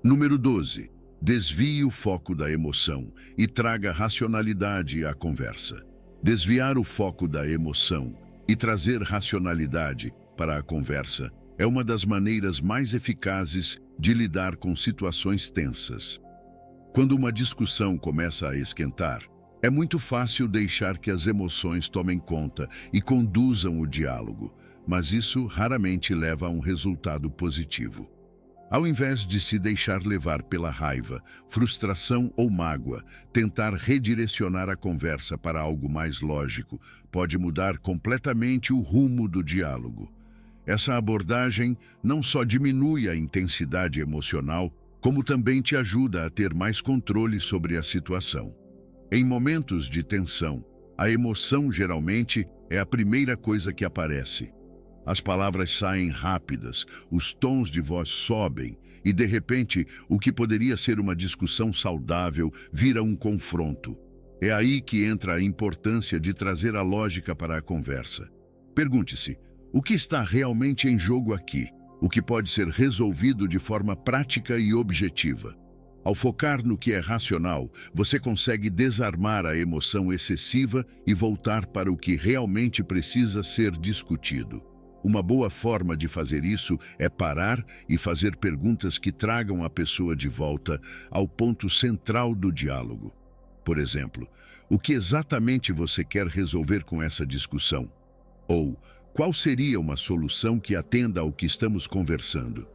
Número 12. Desvie o foco da emoção e traga racionalidade à conversa. Desviar o foco da emoção e trazer racionalidade para a conversa é uma das maneiras mais eficazes de lidar com situações tensas. Quando uma discussão começa a esquentar, é muito fácil deixar que as emoções tomem conta e conduzam o diálogo, mas isso raramente leva a um resultado positivo. Ao invés de se deixar levar pela raiva, frustração ou mágoa, tentar redirecionar a conversa para algo mais lógico pode mudar completamente o rumo do diálogo. Essa abordagem não só diminui a intensidade emocional, como também te ajuda a ter mais controle sobre a situação. Em momentos de tensão, a emoção geralmente é a primeira coisa que aparece. As palavras saem rápidas, os tons de voz sobem e, de repente, o que poderia ser uma discussão saudável vira um confronto. É aí que entra a importância de trazer a lógica para a conversa. Pergunte-se, o que está realmente em jogo aqui? O que pode ser resolvido de forma prática e objetiva? Ao focar no que é racional, você consegue desarmar a emoção excessiva e voltar para o que realmente precisa ser discutido. Uma boa forma de fazer isso é parar e fazer perguntas que tragam a pessoa de volta ao ponto central do diálogo. Por exemplo, o que exatamente você quer resolver com essa discussão? Ou, qual seria uma solução que atenda ao que estamos conversando?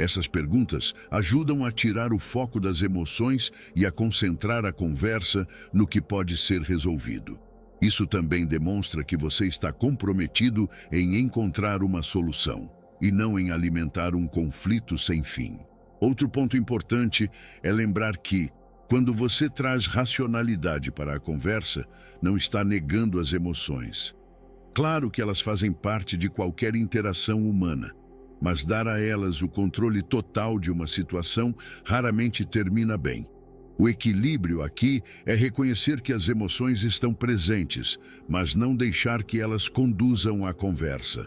Essas perguntas ajudam a tirar o foco das emoções e a concentrar a conversa no que pode ser resolvido. Isso também demonstra que você está comprometido em encontrar uma solução, e não em alimentar um conflito sem fim. Outro ponto importante é lembrar que, quando você traz racionalidade para a conversa, não está negando as emoções. Claro que elas fazem parte de qualquer interação humana, mas dar a elas o controle total de uma situação raramente termina bem. O equilíbrio aqui é reconhecer que as emoções estão presentes, mas não deixar que elas conduzam a conversa.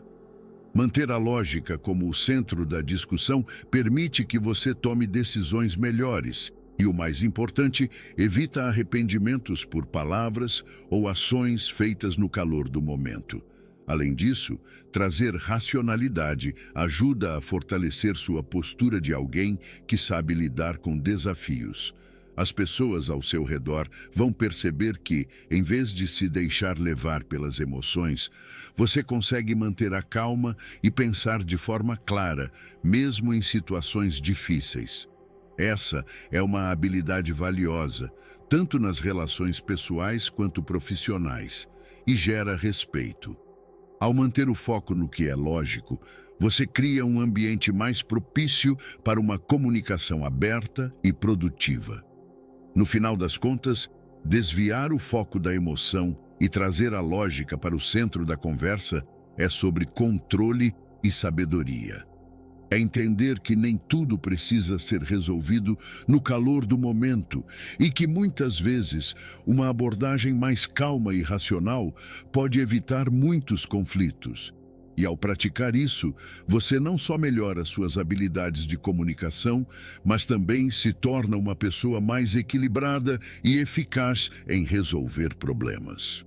Manter a lógica como o centro da discussão permite que você tome decisões melhores e, o mais importante, evita arrependimentos por palavras ou ações feitas no calor do momento. Além disso, trazer racionalidade ajuda a fortalecer sua postura de alguém que sabe lidar com desafios. As pessoas ao seu redor vão perceber que, em vez de se deixar levar pelas emoções, você consegue manter a calma e pensar de forma clara, mesmo em situações difíceis. Essa é uma habilidade valiosa, tanto nas relações pessoais quanto profissionais, e gera respeito. Ao manter o foco no que é lógico, você cria um ambiente mais propício para uma comunicação aberta e produtiva. No final das contas, desviar o foco da emoção e trazer a lógica para o centro da conversa é sobre controle e sabedoria. É entender que nem tudo precisa ser resolvido no calor do momento e que muitas vezes uma abordagem mais calma e racional pode evitar muitos conflitos. E ao praticar isso, você não só melhora suas habilidades de comunicação, mas também se torna uma pessoa mais equilibrada e eficaz em resolver problemas.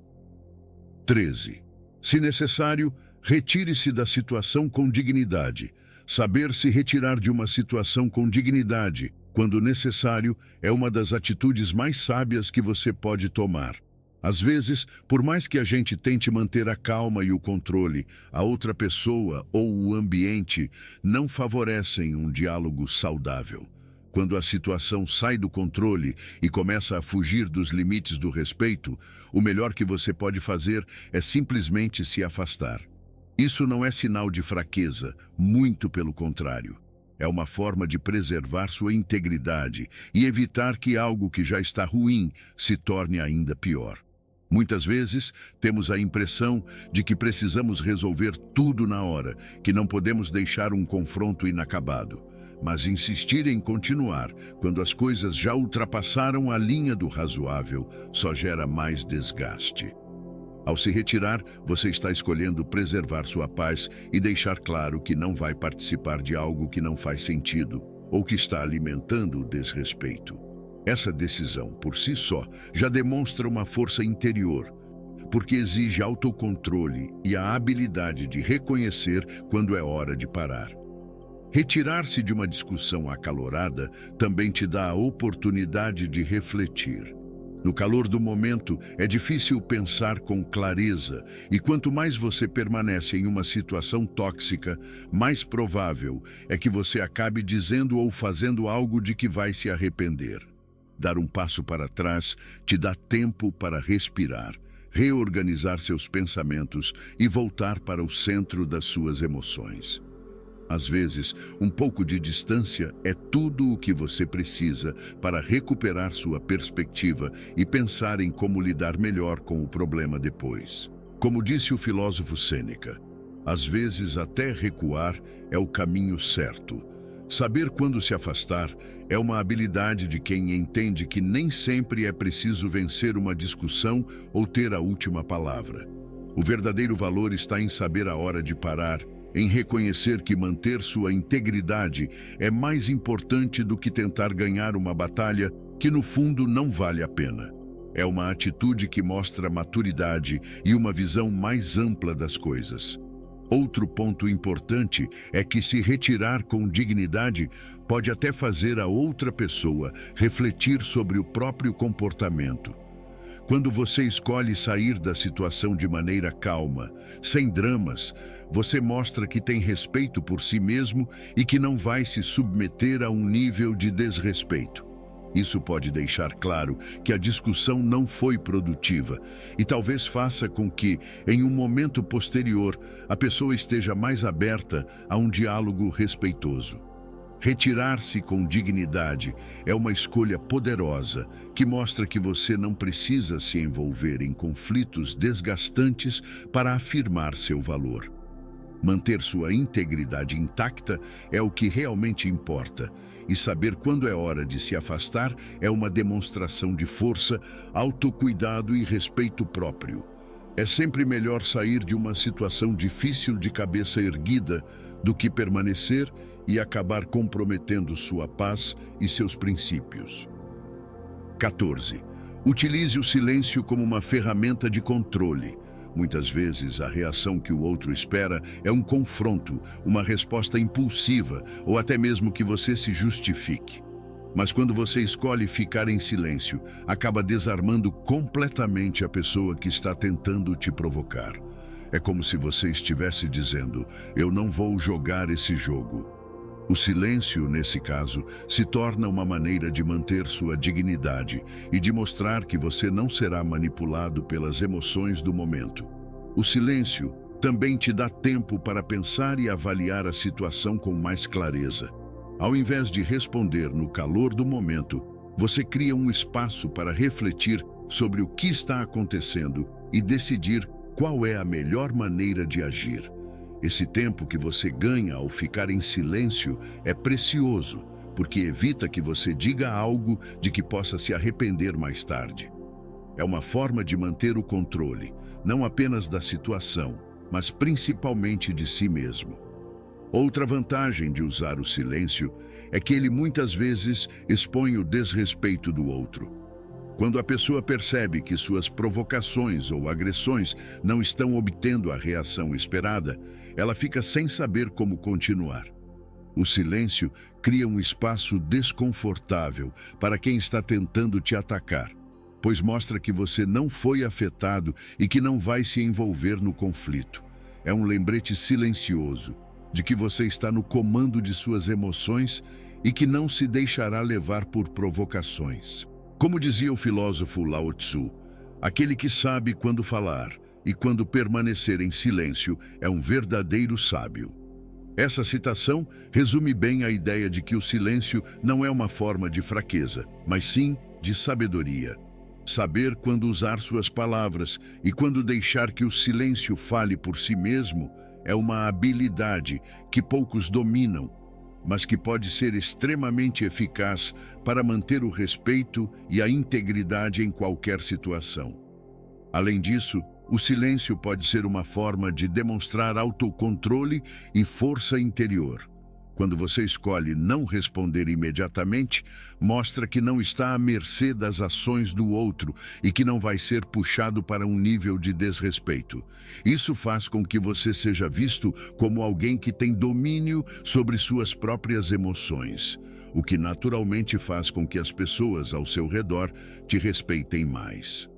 13. Se necessário, retire-se da situação com dignidade. Saber se retirar de uma situação com dignidade, quando necessário, é uma das atitudes mais sábias que você pode tomar. Às vezes, por mais que a gente tente manter a calma e o controle, a outra pessoa ou o ambiente não favorecem um diálogo saudável. Quando a situação sai do controle e começa a fugir dos limites do respeito, o melhor que você pode fazer é simplesmente se afastar. Isso não é sinal de fraqueza, muito pelo contrário. É uma forma de preservar sua integridade e evitar que algo que já está ruim se torne ainda pior. Muitas vezes, temos a impressão de que precisamos resolver tudo na hora, que não podemos deixar um confronto inacabado. Mas insistir em continuar, quando as coisas já ultrapassaram a linha do razoável, só gera mais desgaste. Ao se retirar, você está escolhendo preservar sua paz e deixar claro que não vai participar de algo que não faz sentido ou que está alimentando o desrespeito. Essa decisão, por si só, já demonstra uma força interior, porque exige autocontrole e a habilidade de reconhecer quando é hora de parar. Retirar-se de uma discussão acalorada também te dá a oportunidade de refletir. No calor do momento, é difícil pensar com clareza, e quanto mais você permanece em uma situação tóxica, mais provável é que você acabe dizendo ou fazendo algo de que vai se arrepender. Dar um passo para trás te dá tempo para respirar, reorganizar seus pensamentos e voltar para o centro das suas emoções. Às vezes, um pouco de distância é tudo o que você precisa para recuperar sua perspectiva e pensar em como lidar melhor com o problema depois. Como disse o filósofo Sêneca, às vezes até recuar é o caminho certo. Saber quando se afastar é uma habilidade de quem entende que nem sempre é preciso vencer uma discussão ou ter a última palavra. O verdadeiro valor está em saber a hora de parar, em reconhecer que manter sua integridade é mais importante do que tentar ganhar uma batalha que no fundo não vale a pena. É uma atitude que mostra maturidade e uma visão mais ampla das coisas. Outro ponto importante é que se retirar com dignidade pode até fazer a outra pessoa refletir sobre o próprio comportamento. Quando você escolhe sair da situação de maneira calma, sem dramas, você mostra que tem respeito por si mesmo e que não vai se submeter a um nível de desrespeito. Isso pode deixar claro que a discussão não foi produtiva e talvez faça com que, em um momento posterior, a pessoa esteja mais aberta a um diálogo respeitoso. Retirar-se com dignidade é uma escolha poderosa que mostra que você não precisa se envolver em conflitos desgastantes para afirmar seu valor. Manter sua integridade intacta é o que realmente importa, e saber quando é hora de se afastar é uma demonstração de força, autocuidado e respeito próprio. É sempre melhor sair de uma situação difícil de cabeça erguida do que permanecer e acabar comprometendo sua paz e seus princípios. 14. Utilize o silêncio como uma ferramenta de controle. Muitas vezes, a reação que o outro espera é um confronto, uma resposta impulsiva ou até mesmo que você se justifique. Mas quando você escolhe ficar em silêncio, acaba desarmando completamente a pessoa que está tentando te provocar. É como se você estivesse dizendo: "Eu não vou jogar esse jogo." O silêncio, nesse caso, se torna uma maneira de manter sua dignidade e de mostrar que você não será manipulado pelas emoções do momento. O silêncio também te dá tempo para pensar e avaliar a situação com mais clareza. Ao invés de responder no calor do momento, você cria um espaço para refletir sobre o que está acontecendo e decidir qual é a melhor maneira de agir. Esse tempo que você ganha ao ficar em silêncio é precioso, porque evita que você diga algo de que possa se arrepender mais tarde. É uma forma de manter o controle, não apenas da situação, mas principalmente de si mesmo. Outra vantagem de usar o silêncio é que ele muitas vezes expõe o desrespeito do outro. Quando a pessoa percebe que suas provocações ou agressões não estão obtendo a reação esperada, ela fica sem saber como continuar. O silêncio cria um espaço desconfortável para quem está tentando te atacar, pois mostra que você não foi afetado e que não vai se envolver no conflito. É um lembrete silencioso de que você está no comando de suas emoções e que não se deixará levar por provocações. Como dizia o filósofo Lao Tzu, aquele que sabe quando falar e quando permanecer em silêncio é um verdadeiro sábio. Essa citação resume bem a ideia de que o silêncio não é uma forma de fraqueza, mas sim de sabedoria. Saber quando usar suas palavras e quando deixar que o silêncio fale por si mesmo é uma habilidade que poucos dominam, mas que pode ser extremamente eficaz para manter o respeito e a integridade em qualquer situação. Além disso, o silêncio pode ser uma forma de demonstrar autocontrole e força interior. Quando você escolhe não responder imediatamente, mostra que não está à mercê das ações do outro e que não vai ser puxado para um nível de desrespeito. Isso faz com que você seja visto como alguém que tem domínio sobre suas próprias emoções, o que naturalmente faz com que as pessoas ao seu redor te respeitem mais.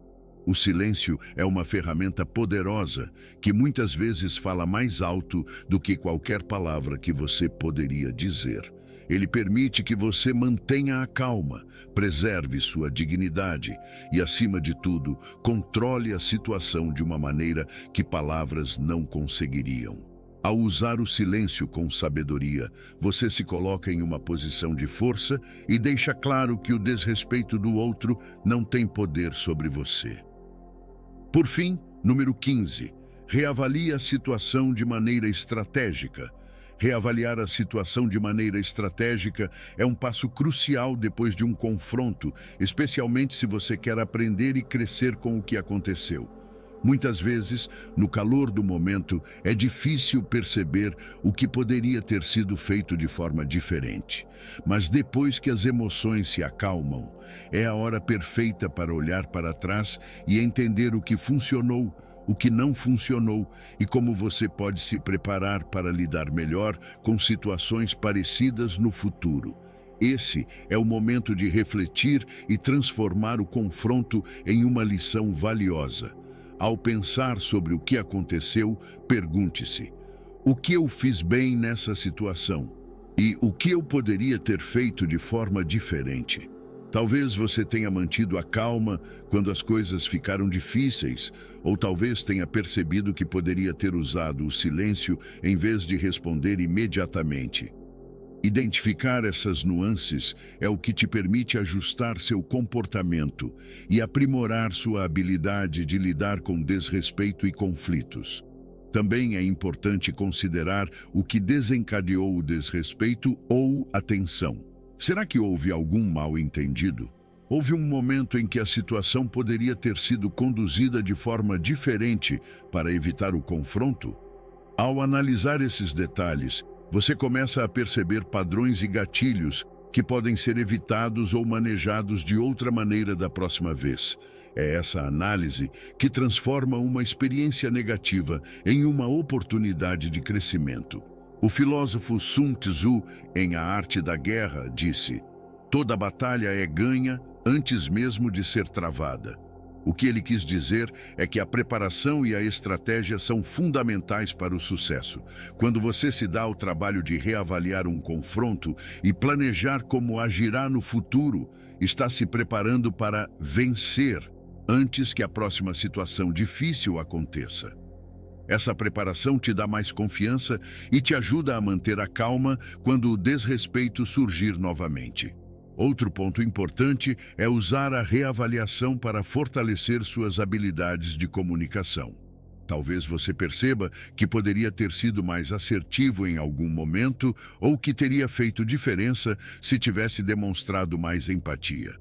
O silêncio é uma ferramenta poderosa que muitas vezes fala mais alto do que qualquer palavra que você poderia dizer. Ele permite que você mantenha a calma, preserve sua dignidade e, acima de tudo, controle a situação de uma maneira que palavras não conseguiriam. Ao usar o silêncio com sabedoria, você se coloca em uma posição de força e deixa claro que o desrespeito do outro não tem poder sobre você. Por fim, número 15. Reavalie a situação de maneira estratégica. Reavaliar a situação de maneira estratégica é um passo crucial depois de um confronto, especialmente se você quer aprender e crescer com o que aconteceu. Muitas vezes, no calor do momento, é difícil perceber o que poderia ter sido feito de forma diferente. Mas depois que as emoções se acalmam, é a hora perfeita para olhar para trás e entender o que funcionou, o que não funcionou e como você pode se preparar para lidar melhor com situações parecidas no futuro. Esse é o momento de refletir e transformar o confronto em uma lição valiosa. Ao pensar sobre o que aconteceu, pergunte-se: o que eu fiz bem nessa situação? E o que eu poderia ter feito de forma diferente? Talvez você tenha mantido a calma quando as coisas ficaram difíceis, ou talvez tenha percebido que poderia ter usado o silêncio em vez de responder imediatamente. Identificar essas nuances é o que te permite ajustar seu comportamento e aprimorar sua habilidade de lidar com desrespeito e conflitos. Também é importante considerar o que desencadeou o desrespeito ou a tensão. Será que houve algum mal-entendido? Houve um momento em que a situação poderia ter sido conduzida de forma diferente para evitar o confronto? Ao analisar esses detalhes, você começa a perceber padrões e gatilhos que podem ser evitados ou manejados de outra maneira da próxima vez. É essa análise que transforma uma experiência negativa em uma oportunidade de crescimento. O filósofo Sun Tzu, em A Arte da Guerra, disse: toda batalha é ganha antes mesmo de ser travada. O que ele quis dizer é que a preparação e a estratégia são fundamentais para o sucesso. Quando você se dá ao trabalho de reavaliar um confronto e planejar como agirá no futuro, está se preparando para vencer antes que a próxima situação difícil aconteça. Essa preparação te dá mais confiança e te ajuda a manter a calma quando o desrespeito surgir novamente. Outro ponto importante é usar a reavaliação para fortalecer suas habilidades de comunicação. Talvez você perceba que poderia ter sido mais assertivo em algum momento ou que teria feito diferença se tivesse demonstrado mais empatia.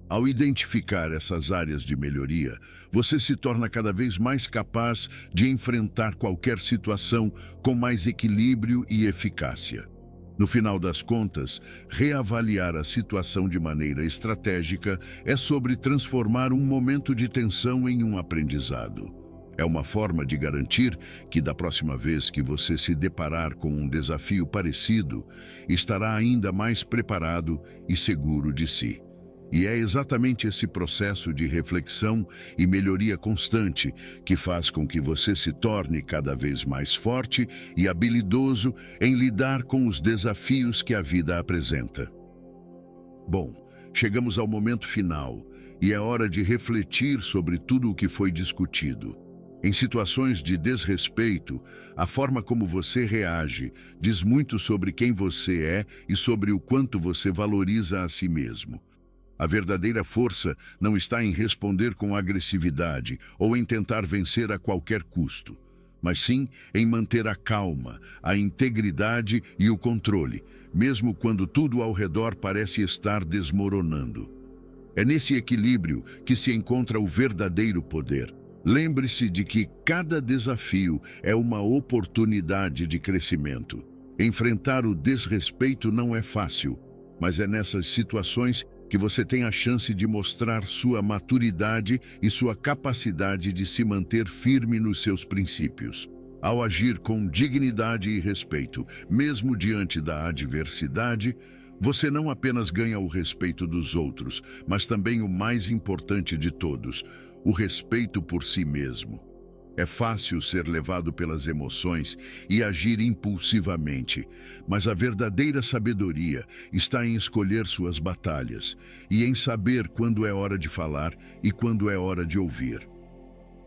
Ao identificar essas áreas de melhoria, você se torna cada vez mais capaz de enfrentar qualquer situação com mais equilíbrio e eficácia. No final das contas, reavaliar a situação de maneira estratégica é sobre transformar um momento de tensão em um aprendizado. É uma forma de garantir que, da próxima vez que você se deparar com um desafio parecido, estará ainda mais preparado e seguro de si. E é exatamente esse processo de reflexão e melhoria constante que faz com que você se torne cada vez mais forte e habilidoso em lidar com os desafios que a vida apresenta. Bom, chegamos ao momento final e é hora de refletir sobre tudo o que foi discutido. Em situações de desrespeito, a forma como você reage diz muito sobre quem você é e sobre o quanto você valoriza a si mesmo. A verdadeira força não está em responder com agressividade ou em tentar vencer a qualquer custo, mas sim em manter a calma, a integridade e o controle, mesmo quando tudo ao redor parece estar desmoronando. É nesse equilíbrio que se encontra o verdadeiro poder. Lembre-se de que cada desafio é uma oportunidade de crescimento. Enfrentar o desrespeito não é fácil, mas é nessas situações que você tem a chance de mostrar sua maturidade e sua capacidade de se manter firme nos seus princípios. Ao agir com dignidade e respeito, mesmo diante da adversidade, você não apenas ganha o respeito dos outros, mas também o mais importante de todos, o respeito por si mesmo. É fácil ser levado pelas emoções e agir impulsivamente, mas a verdadeira sabedoria está em escolher suas batalhas e em saber quando é hora de falar e quando é hora de ouvir.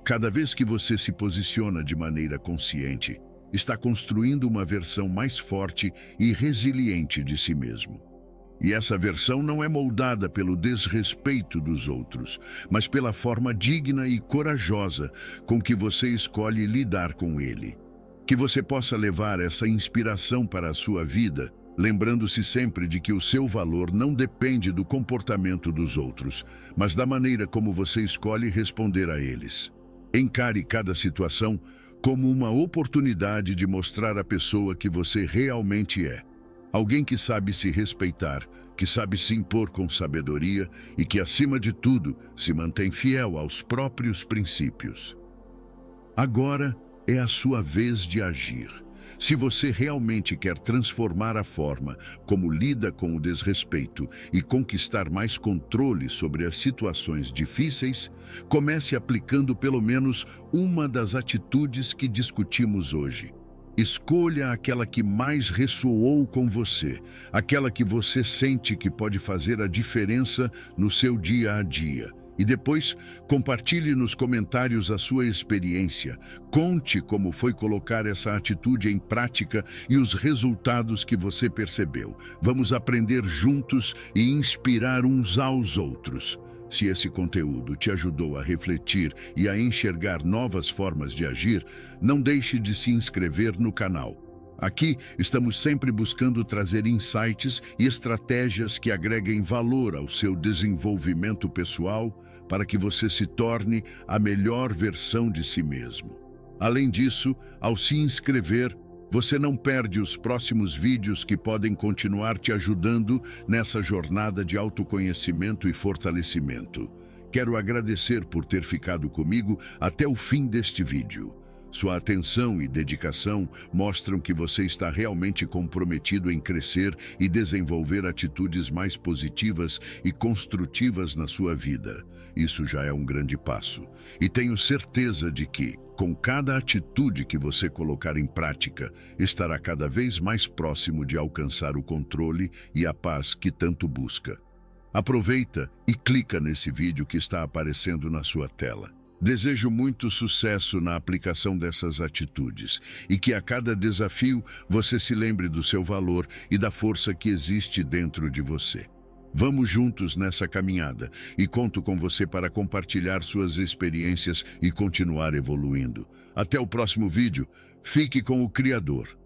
Cada vez que você se posiciona de maneira consciente, está construindo uma versão mais forte e resiliente de si mesmo. E essa versão não é moldada pelo desrespeito dos outros, mas pela forma digna e corajosa com que você escolhe lidar com ele. Que você possa levar essa inspiração para a sua vida, lembrando-se sempre de que o seu valor não depende do comportamento dos outros, mas da maneira como você escolhe responder a eles. Encare cada situação como uma oportunidade de mostrar à pessoa que você realmente é. Alguém que sabe se respeitar, que sabe se impor com sabedoria e que, acima de tudo, se mantém fiel aos próprios princípios. Agora é a sua vez de agir. Se você realmente quer transformar a forma como lida com o desrespeito e conquistar mais controle sobre as situações difíceis, comece aplicando pelo menos uma das atitudes que discutimos hoje. Escolha aquela que mais ressoou com você, aquela que você sente que pode fazer a diferença no seu dia a dia. E depois, compartilhe nos comentários a sua experiência. Conte como foi colocar essa atitude em prática e os resultados que você percebeu. Vamos aprender juntos e inspirar uns aos outros. Se esse conteúdo te ajudou a refletir e a enxergar novas formas de agir, não deixe de se inscrever no canal. Aqui estamos sempre buscando trazer insights e estratégias que agreguem valor ao seu desenvolvimento pessoal para que você se torne a melhor versão de si mesmo. Além disso, ao se inscrever, você não perde os próximos vídeos que podem continuar te ajudando nessa jornada de autoconhecimento e fortalecimento. Quero agradecer por ter ficado comigo até o fim deste vídeo. Sua atenção e dedicação mostram que você está realmente comprometido em crescer e desenvolver atitudes mais positivas e construtivas na sua vida. Isso já é um grande passo. E tenho certeza de que, com cada atitude que você colocar em prática, estará cada vez mais próximo de alcançar o controle e a paz que tanto busca. Aproveita e clica nesse vídeo que está aparecendo na sua tela. Desejo muito sucesso na aplicação dessas atitudes e que a cada desafio você se lembre do seu valor e da força que existe dentro de você. Vamos juntos nessa caminhada e conto com você para compartilhar suas experiências e continuar evoluindo. Até o próximo vídeo. Fique com o Criador.